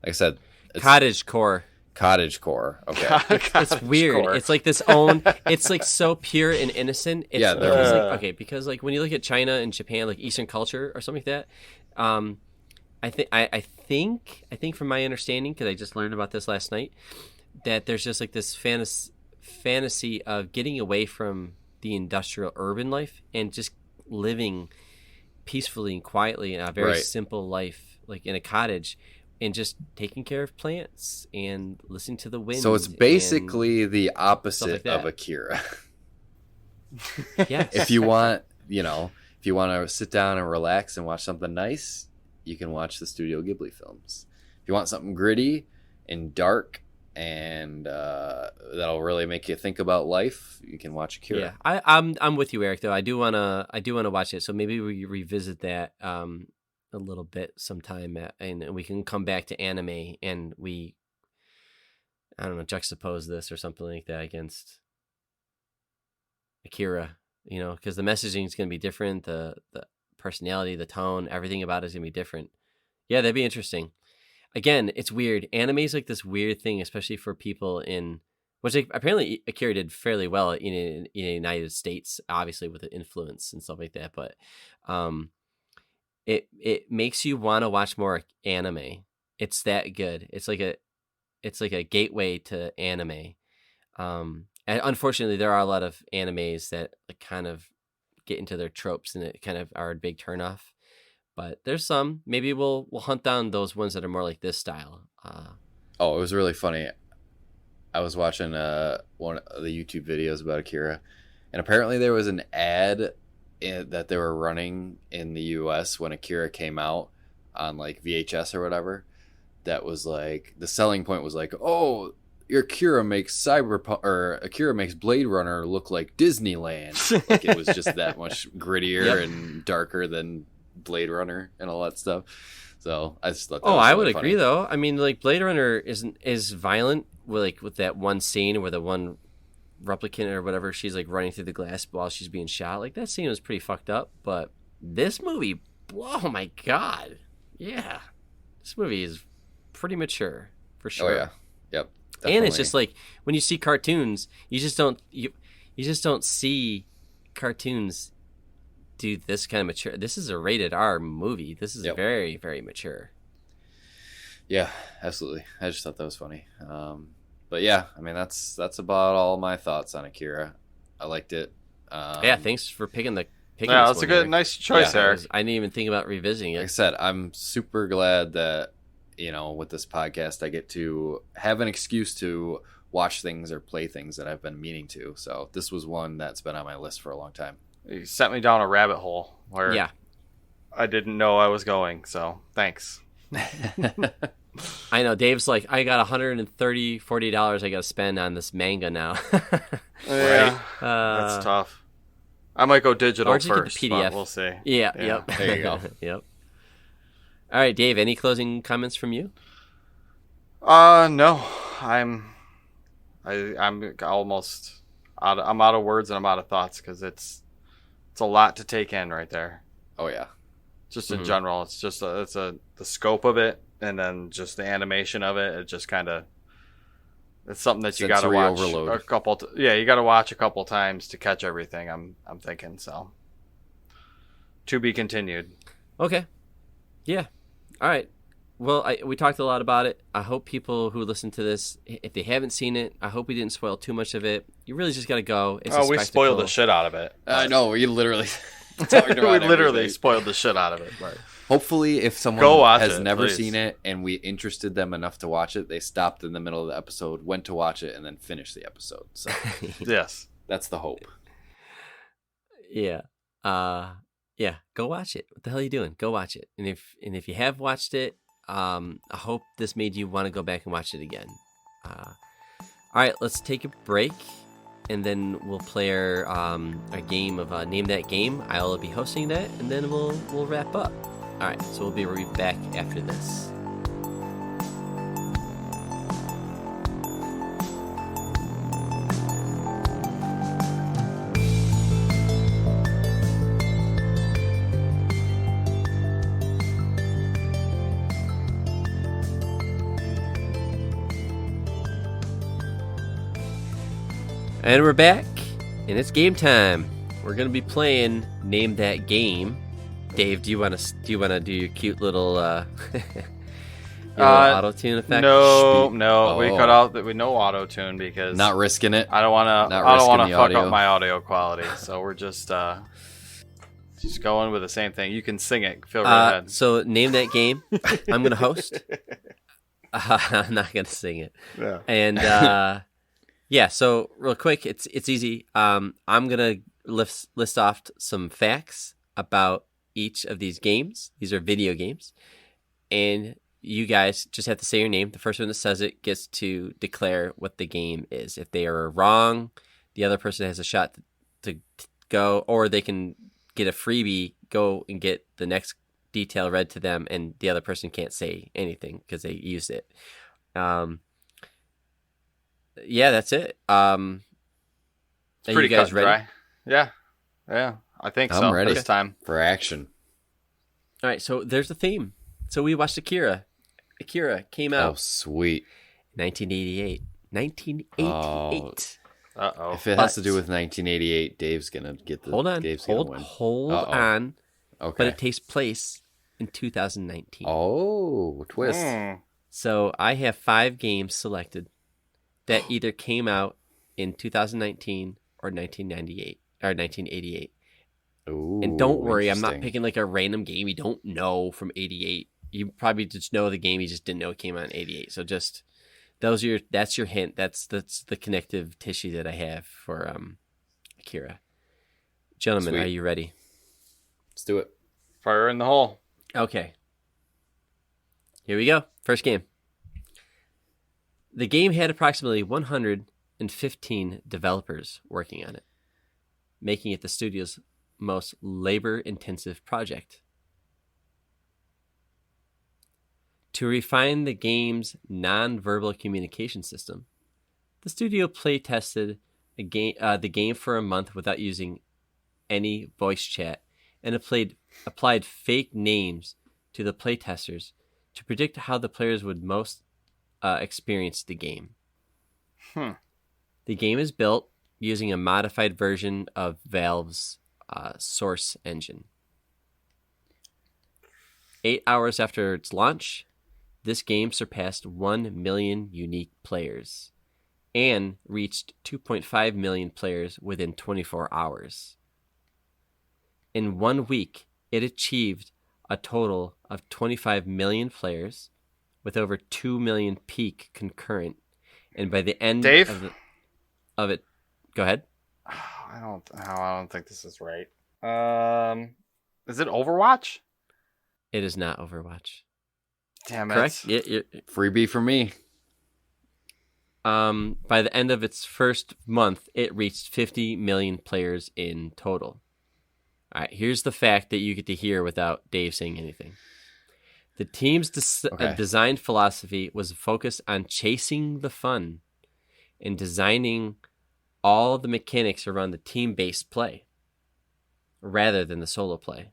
like I said, Cottagecore. Okay, it's weird. It's like this it's like so pure and innocent. It's, yeah, because like when you look at China and Japan, like Eastern culture or something like that, I think from my understanding, because I just learned about this last night, that there's just like this fantasy of getting away from the industrial urban life and just living peacefully and quietly in a very simple life, like in a cottage, and just taking care of plants and listening to the wind. So it's basically the opposite of Akira. Yes. If you want to sit down and relax and watch something nice, you can watch the Studio Ghibli films. If you want something gritty and dark and that'll really make you think about life, you can watch Akira. Yeah, I'm with you, Eric. Though I do wanna watch it. So maybe we revisit that a little bit sometime, and we can come back to anime and I don't know, juxtapose this or something like that against Akira. Because the messaging is going to be different, the personality, the tone, everything about it is going to be different. Yeah, that'd be interesting. Again, it's weird. Anime is like this weird thing, especially for people which apparently Akira did fairly well in the United States, obviously with the influence and stuff like that. But it makes you want to watch more anime. It's that good. It's like a gateway to anime. And unfortunately, there are a lot of animes that like kind of get into their tropes and it kind of are a big turnoff. But there's some. Maybe we'll hunt down those ones that are more like this style. It was really funny. I was watching one of the YouTube videos about Akira, and apparently there was an ad that they were running in the US when Akira came out on like VHS or whatever. That was like the selling point was like, oh, Akira makes Akira makes Blade Runner look like Disneyland. Like it was just that much grittier and darker than Blade Runner and all that stuff. So I just thought that was I really would funny. agree though. I mean, like Blade Runner is violent with that one scene where the one replicant or whatever, she's like running through the glass while she's being shot. Like that scene was pretty fucked up, but this movie, oh my god. Yeah. This movie is pretty mature for sure. Oh yeah. Yep. Definitely. And it's just like when you see cartoons, you just don't see cartoons do this kind of mature. This is a rated R movie. This is very, very mature. Yeah, absolutely. I just thought that was funny. But yeah, I mean that's about all my thoughts on Akira. I liked it. Yeah, thanks for picking Yeah, this that's a one, nice choice, Eric. I didn't even think about revisiting it. Like I said, I'm super glad that with this podcast, I get to have an excuse to watch things or play things that I've been meaning to. So this was one that's been on my list for a long time. You sent me down a rabbit hole where I didn't know I was going. So thanks. I know. Dave's like, I got $140 I got to spend on this manga now. Yeah, that's tough. I might go digital first, but we'll see. Yeah. Yep. There you go. Yep. All right, Dave, any closing comments from you? No. I'm almost out of, I'm out of words and I'm out of thoughts because it's a lot to take in right there. Oh yeah. Just in general, it's just the scope of it and then just the animation of it. It just kind of, it's something that you got to watch overload. you got to watch a couple times to catch everything. I'm thinking so. To be continued. Okay. Yeah. All right. Well, we talked a lot about it. I hope people who listen to this, if they haven't seen it, I hope we didn't spoil too much of it. You really just got to go. It's we spoiled the shit out of it. I know. We literally talked about we literally everything. spoiled the shit out of it. But hopefully, if someone has never seen it and we interested them enough to watch it, they stopped in the middle of the episode, went to watch it, and then finished the episode. So yes, that's the hope. Yeah. Yeah. Go watch it. What the hell are you doing? Go watch it. And if you have watched it, I hope this made you want to go back and watch it again. All right, let's take a break, and then we'll play our game of Name That Game. I'll be hosting that, and then we'll wrap up. All right, so we'll be right back after this. And we're back, and it's game time. We're gonna be playing Name That Game. Dave, do you wanna do your cute little auto tune effect. No, Shh. no, we Oh. cut out that we no auto tune because Not risking it. I don't want to. Not I don't risking want the to fuck audio. up my audio quality. So we're just going with the same thing. You can sing it. Phil, go ahead. So name that game. I'm gonna host. I'm not gonna sing it. Yeah. And yeah, so real quick, it's easy. I'm gonna list off some facts about each of these games. These are video games, and you guys just have to say your name. The first one that says it gets to declare what the game is. If they are wrong, the other person has a shot to go, or they can get a freebie, go and get the next detail read to them, and the other person can't say anything because they used it. Yeah, that's it. Are It's pretty you guys cut and ready? dry. Yeah. I think I'm so. ready. This time. For action. All right, so there's the theme. So we watched Akira. Akira came Oh, out sweet. 1988. 1988. Uh-oh. If it has to do with 1988, Dave's gonna get the. Dave's gonna win. Hold Uh-oh. on. Okay. But it takes place in 2019. Oh, twist. So I have 5 games selected that either came out in 2019 or 1998 or 1988. Ooh, And don't worry, I'm not interesting. picking like a random game you don't know from 88. You probably just know the game, you just didn't know it came out in 88. So just that's your hint. That's the connective tissue that I have for Akira. Gentlemen, Sweet. are you ready? Let's do it. Fire in the hole. Okay. Here we go. First game. The game had approximately 115 developers working on it, making it the studio's most labor-intensive project. To refine the game's non-verbal communication system, the studio play-tested the game for a month without using any voice chat and applied fake names to the playtesters to predict how the players would most experience the game. The game is built using a modified version of Valve's Source engine. 8 hours after its launch, this game surpassed 1 million unique players and reached 2.5 million players within 24 hours. In 1 week, it achieved a total of 25 million players with over 2 million peak concurrent. And by the end Dave? of it, go ahead. I don't think this is right. Is it Overwatch? It is not Overwatch. Damn it. Correct? Freebie for me. By the end of its first month, it reached 50 million players in total. All right, here's the fact that you get to hear without Dave saying anything. The team's design philosophy was focused on chasing the fun and designing all the mechanics around the team-based play rather than the solo play.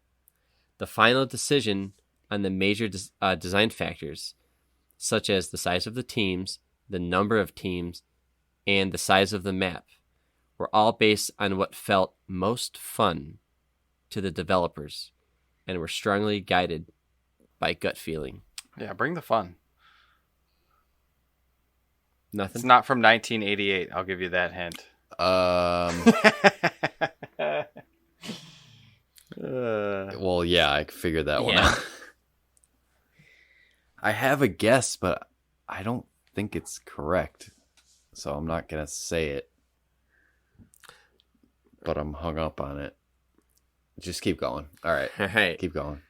The final decision on the major design factors, such as the size of the teams, the number of teams, and the size of the map, were all based on what felt most fun to the developers and were strongly guided by gut feeling. Yeah, bring the fun. Nothing? It's not from 1988. I'll give you that hint. Well, yeah, I figured that one Yeah. out. I have a guess, but I don't think it's correct. So I'm not going to say it. But I'm hung up on it. Just keep going. All right. All right. Keep going.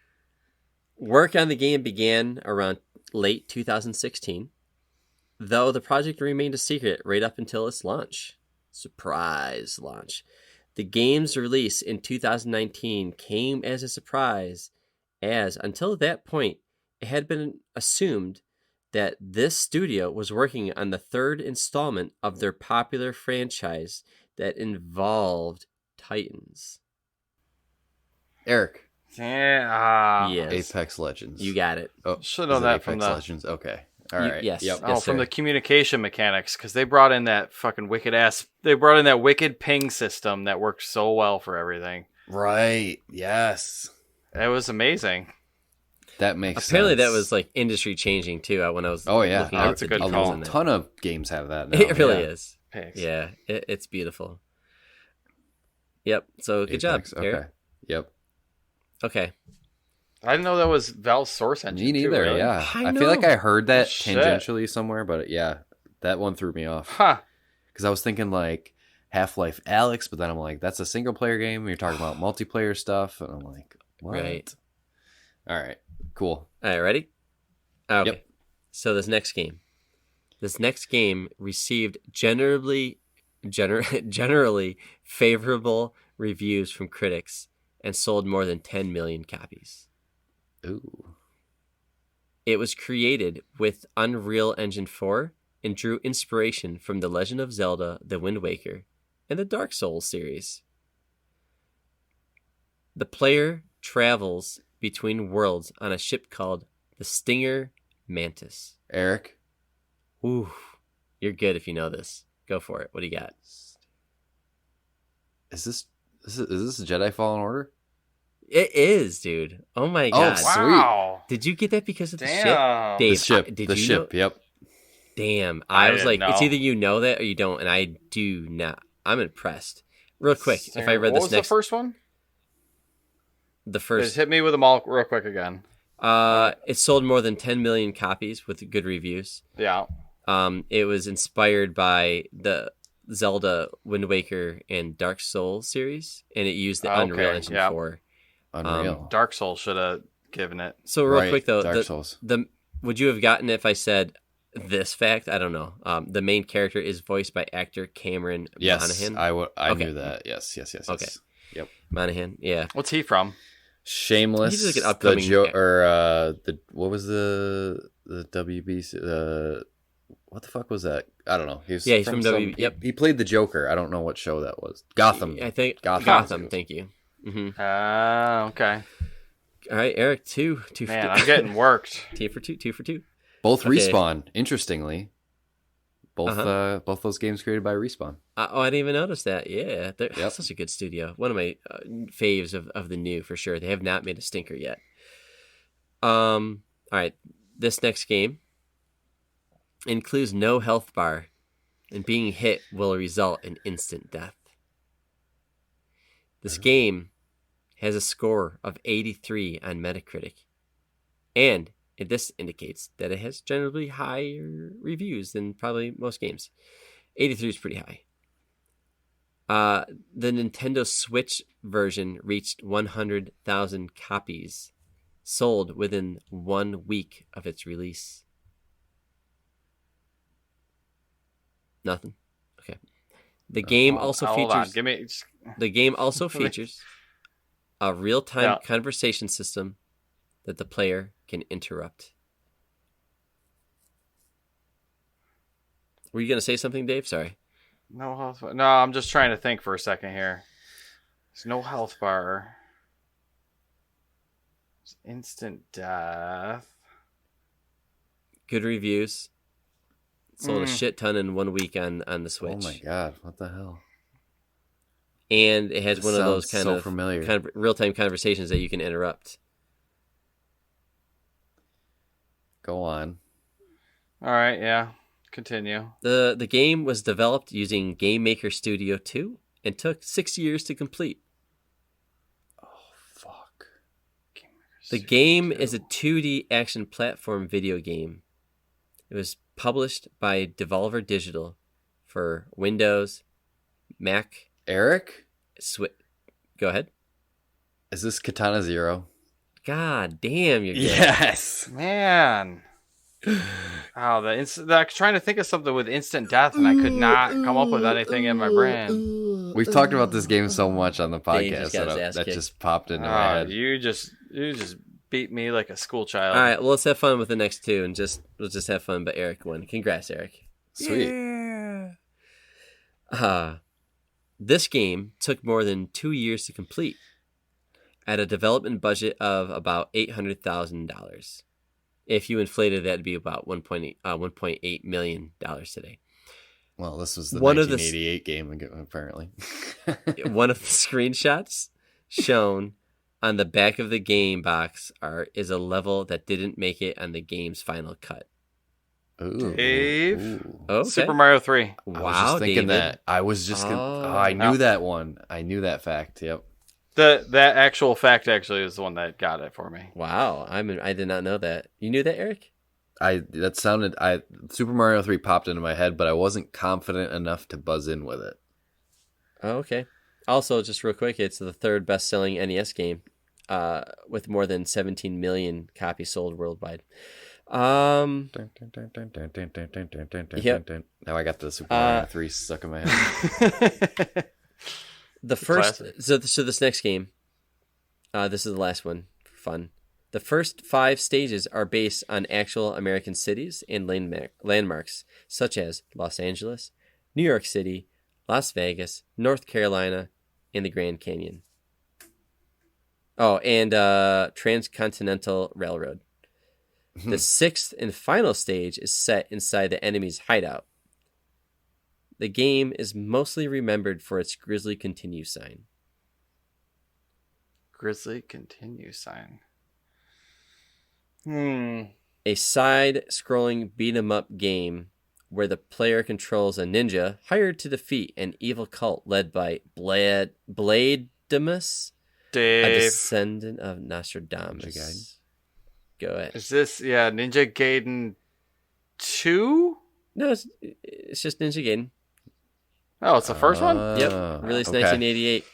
Work on the game began around late 2016, though the project remained a secret right up until its launch. Surprise launch. The game's release in 2019 came as a surprise, as until that point, it had been assumed that this studio was working on the third installment of their popular franchise that involved Titans. Eric. Yeah. Yes. Apex Legends. You got it. Oh, Should is know it that Apex from the- Legends. Okay. All You- right. yes. Yep. Oh, from sir. the communication mechanics, because they brought in that fucking wicked ass. They brought in that wicked ping system that worked so well for everything. Right. Yes. It was amazing. That makes Apparently sense. that was like industry changing too. When I was looking that's up a the good details call. on A that. ton of games have that now. It really yeah. is. Pigs. Yeah, it's beautiful. Yep. So good Apex, job, Eric. Okay. Yep. Okay. I didn't know that was Valve's Source Engine. Me neither. Too, really? Yeah. I I feel like know. I heard that Shit. tangentially somewhere, but yeah, that one threw me off Huh. because I was thinking like Half-Life Alyx, but then I'm like, that's a single player game. You're talking about multiplayer stuff, and I'm like, what? Right. All right. Cool. All right. Ready? Okay. Yep. So this next game received generally favorable reviews from critics and sold more than 10 million copies. Ooh. It was created with Unreal Engine 4 and drew inspiration from The Legend of Zelda: The Wind Waker and the Dark Souls series. The player travels between worlds on a ship called the Stinger Mantis. Eric. Ooh, you're good if you know this. Go for it. What do you got? Is this Jedi Fallen Order? It is, dude. Oh my Oh, god. sweet. Wow. Did you get that because of the ship? Damn. Dave, The ship. did The you ship. know? Yep. Damn. I I was like, didn't it's know. either you know that or you don't, and I do not. I'm impressed. Real quick, if I read What this was next, the first one? the Just first, hit me with them all real quick again. it sold more than 10 million copies with good reviews. Yeah. It was inspired by the Zelda, Wind Waker, and Dark Souls series, and it used the Okay, Unreal Engine yeah. 4. Unreal. Dark Souls should have given it. So real Right, quick though, Dark Souls. would you have gotten it if I said this fact? I don't know. The main character is voiced by actor Cameron Yes, Monaghan. I Okay. knew that. Yes. Okay. Yep. Monaghan, yeah. What's he from? Shameless. He's like an upcoming- What was the WB? What the fuck was that? I don't know. Yeah, he's from W- yep. He played the Joker. I don't know what show that was. Gotham. I think Gotham. Gotham. Thank you. Hmm. Okay. All right, Eric, two for Man, two. I'm getting worked. two for two. Both Okay. Respawn. Interestingly, both those games created by Respawn. Oh, I didn't even notice that. Yeah, they're Yep. such a good studio. One of my faves of the new for sure. They have not made a stinker yet. All right, this next game includes no health bar, and being hit will result in instant death. This game has a score of 83 on Metacritic, and this indicates that it has generally higher reviews than probably most games. 83 is pretty high. The Nintendo Switch version reached 100,000 copies sold within 1 week of its release. Nothing. Okay. The game also Hold on. features Give me. the game also features a real-time Yeah. conversation system that the player can interrupt. Were you going to say something, Dave? Sorry. No health bar. No, I'm just trying to think for a second here. There's no health bar. There's instant death. Good reviews. Sold a shit ton in 1 week on the Switch. Oh my god! What the hell? And it has This one of those sounds kind so of familiar. real-time conversations that you can interrupt. Go on. All right, yeah. Continue. The game was developed using Game Maker Studio 2 and took 6 years to complete. Fuck. The game is a 2D action platform video game. It was published by Devolver Digital for Windows, Mac, Eric, Switch. Go ahead. is this Katana Zero? God damn, you're good. Yes. Man. Oh, I'm trying to think of something with instant death, and I could not come up with anything in my brain. We've talked about this game so much on the Dave podcast just got his that, ass that kicked. just popped into my Oh, head. you just beat me like a school child. All right, well, let's have fun with the next two, and we'll just have fun. But Eric won. Congrats, Eric. Sweet. This game took more than 2 years to complete, at a development budget of about $800,000. If you inflated that, it'd be about $1.8 million today. Well, this was the One of the 1988 game, apparently. One of the screenshots shown on the back of the game box is a level that didn't make it on the game's final cut? Ooh. Dave. Ooh. Okay. Super Mario 3. Wow, I was just thinking David. that. I was just I knew that one. I knew that fact. Yep. That actual fact actually is the one that got it for me. Wow, I did not know that. You knew that, Eric? Super Mario 3 popped into my head, but I wasn't confident enough to buzz in with it. Oh, okay. Also, just real quick, it's the third best-selling NES game, with more than 17 million copies sold worldwide. Yep. Now I got the Super Mario 3 stuck in my head. The first, so this next game, this is the last one for fun. The first 5 stages are based on actual American cities and landmarks, such as Los Angeles, New York City, Las Vegas, North Carolina, and the Grand Canyon. Oh, and Transcontinental Railroad. The 6th and final stage is set inside the enemy's hideout. The game is mostly remembered for its Grizzly Continue sign. Grizzly Continue sign. A side-scrolling beat-'em-up game where the player controls a ninja hired to defeat an evil cult led by Blademus, Dave. a descendant of Nostradamus. Ninja Gaiden? Go ahead. Is this, Ninja Gaiden 2? No, it's just Ninja Gaiden. Oh, it's the first one? Yep, released 1988.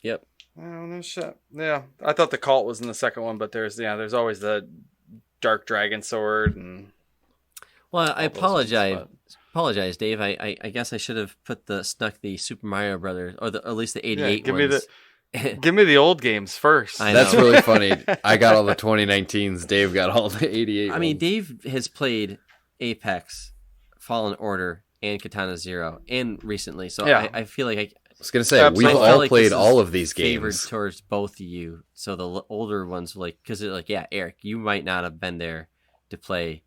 Yep. Oh, no shit. Yeah, I thought the cult was in the second one, but there's always the Dark Dragon Sword and. Well, I apologize. Things, Apologize, Dave. I guess I should have snuck the Super Mario Brothers, or at least the 88 give ones. Give me the old games first. I That's know. really funny. I got all the 2019s. Dave got all the 88 I mean, ones. Dave has played Apex, Fallen Order, and Katana Zero, and recently. So Yeah. I feel like I was going to say, Absolutely. we've I feel all like played this is all of these favored games. towards both of you. So the older ones, because Eric, you might not have been there to play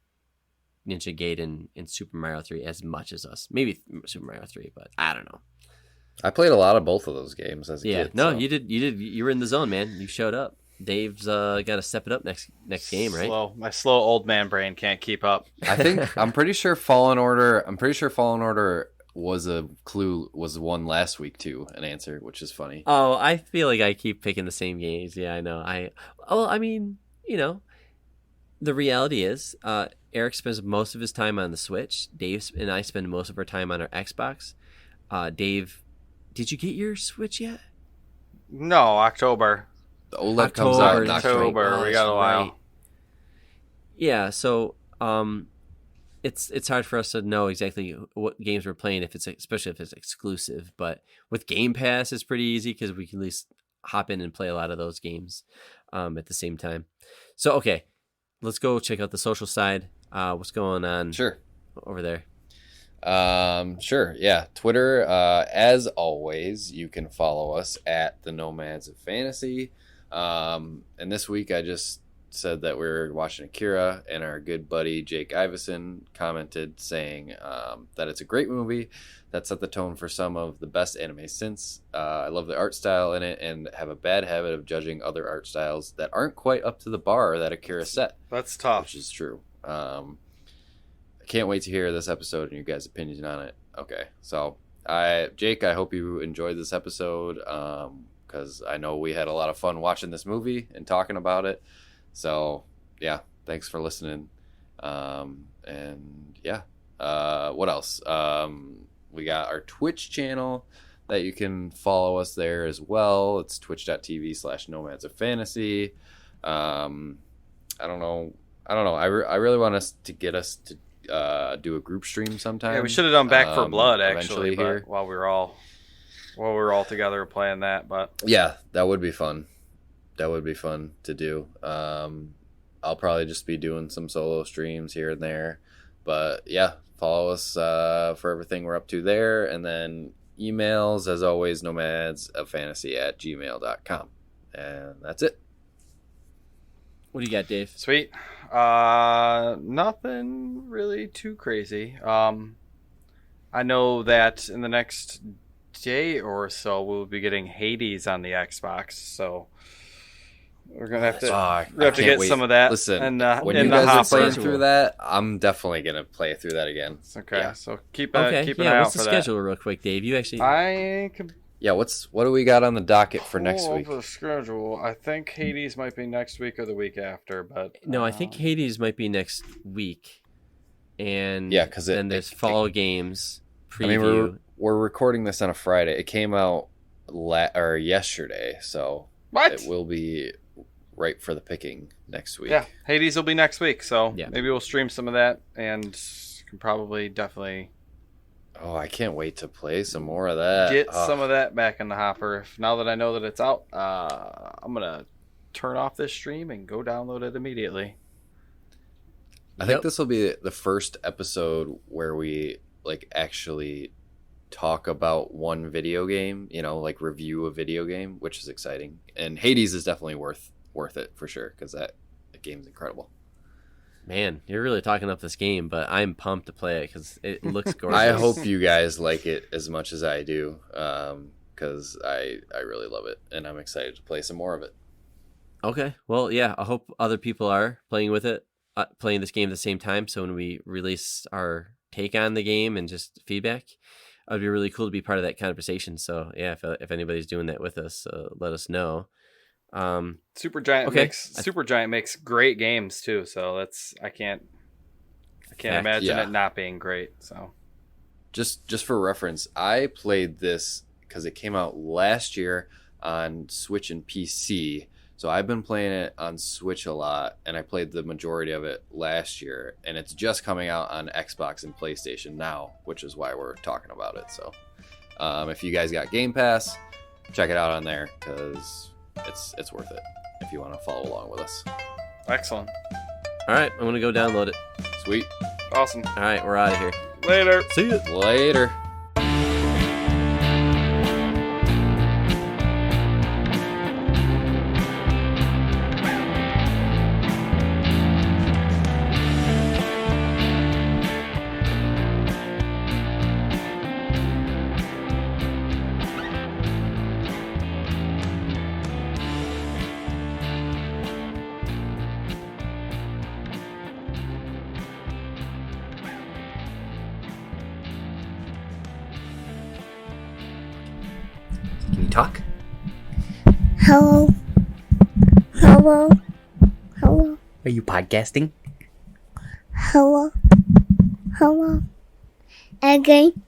Ninja Gaiden and Super Mario 3 as much as us. Maybe Super Mario 3, but I don't know. I played a lot of both of those games as a kid. No, so. you did. You were in the zone, man. You showed up. Dave's got to step it up next game, right? My slow old man brain can't keep up. I'm pretty sure Fallen Order was a clue, was one last week too, an answer, which is funny. Oh, I feel like I keep picking the same games. Yeah, I know. I mean, the reality is, Eric spends most of his time on the Switch. Dave and I spend most of our time on our Xbox. Dave, did you get your Switch yet? No, October. The OLED comes out in October. October. We got a while. right. Yeah, so it's hard for us to know exactly what games we're playing especially if it's exclusive. But with Game Pass, it's pretty easy because we can at least hop in and play a lot of those games at the same time. So okay, let's go check out the social side. What's going on? Sure. Over there? Sure. Yeah. Twitter, as always, you can follow us at the Nomads of Fantasy. And this week I just said that we were watching Akira, and our good buddy Jake Iveson commented saying that it's a great movie that set the tone for some of the best anime since. I love the art style in it and have a bad habit of judging other art styles that aren't quite up to the bar that Akira set. That's tough. Which is true. I can't wait to hear this episode and your guys' opinions on it. Okay, so Jake, I hope you enjoyed this episode because I know we had a lot of fun watching this movie and talking about it. So yeah, thanks for listening. And yeah, what else? We got our Twitch channel that you can follow us there as well. It's twitch.tv/nomads of fantasy. I don't know. I really want us to get us to do a group stream sometime. Yeah, we should have done Back for Blood eventually actually, here. but while we were all together playing that. But Yeah, that would be fun. That would be fun to do. I'll probably just be doing some solo streams here and there. But yeah, follow us for everything we're up to there. And then emails, as always, nomadsoffantasy@gmail.com. And that's it. What do you got, Dave? sweet. Nothing really too crazy. I know that in the next day or so we'll be getting Hades on the Xbox, so We're gonna have to. I We have to can't get wait. some of that. Listen, in when you the guys are hopper. playing through that, I'm definitely gonna play through that again. Okay, Yeah. so keep Okay, keep an yeah. eye What's out the for schedule, real quick, Dave? You actually. that. I can Yeah, what do we got on the docket for next pull week? up the schedule. I think Hades might be next week or the week after, but No, I think Hades might be next week, and Yeah, 'cause then there's fall games preview. I mean, we're recording this on a Friday. It came out yesterday, so what? it will be right for the picking next week. Yeah, Hades will be next week, so Yeah. maybe we'll stream some of that and can probably definitely Oh, I can't wait to play some more of that. get some of that back in the hopper. Now that I know that it's out, I'm gonna turn off this stream and go download it immediately. I think this will be the first episode where we like actually talk about one video game, like review a video game, which is exciting. And Hades is definitely worth it for sure, because that game's incredible. Man, you're really talking up this game, but I'm pumped to play it because it looks gorgeous. I hope you guys like it as much as I do, because I really love it, and I'm excited to play some more of it. Okay, well, yeah, I hope other people are playing with it, playing this game at the same time. So when we release our take on the game and just feedback, it'd be really cool to be part of that conversation. So yeah, if anybody's doing that with us, let us know. Supergiant makes great games too, so I can't imagine it not being great. So just for reference, I played this because it came out last year on Switch and PC. So I've been playing it on Switch a lot, and I played the majority of it last year, and it's just coming out on Xbox and PlayStation now, which is why we're talking about it. So if you guys got Game Pass, check it out on there, because it's worth it if you want to follow along with us. excellent, All right, I'm gonna go download it. Sweet. awesome. All right, we're out of here. Later. See you. Later. Can you talk? Hello. Hello. Hello. Are you podcasting? Hello. Hello. Again.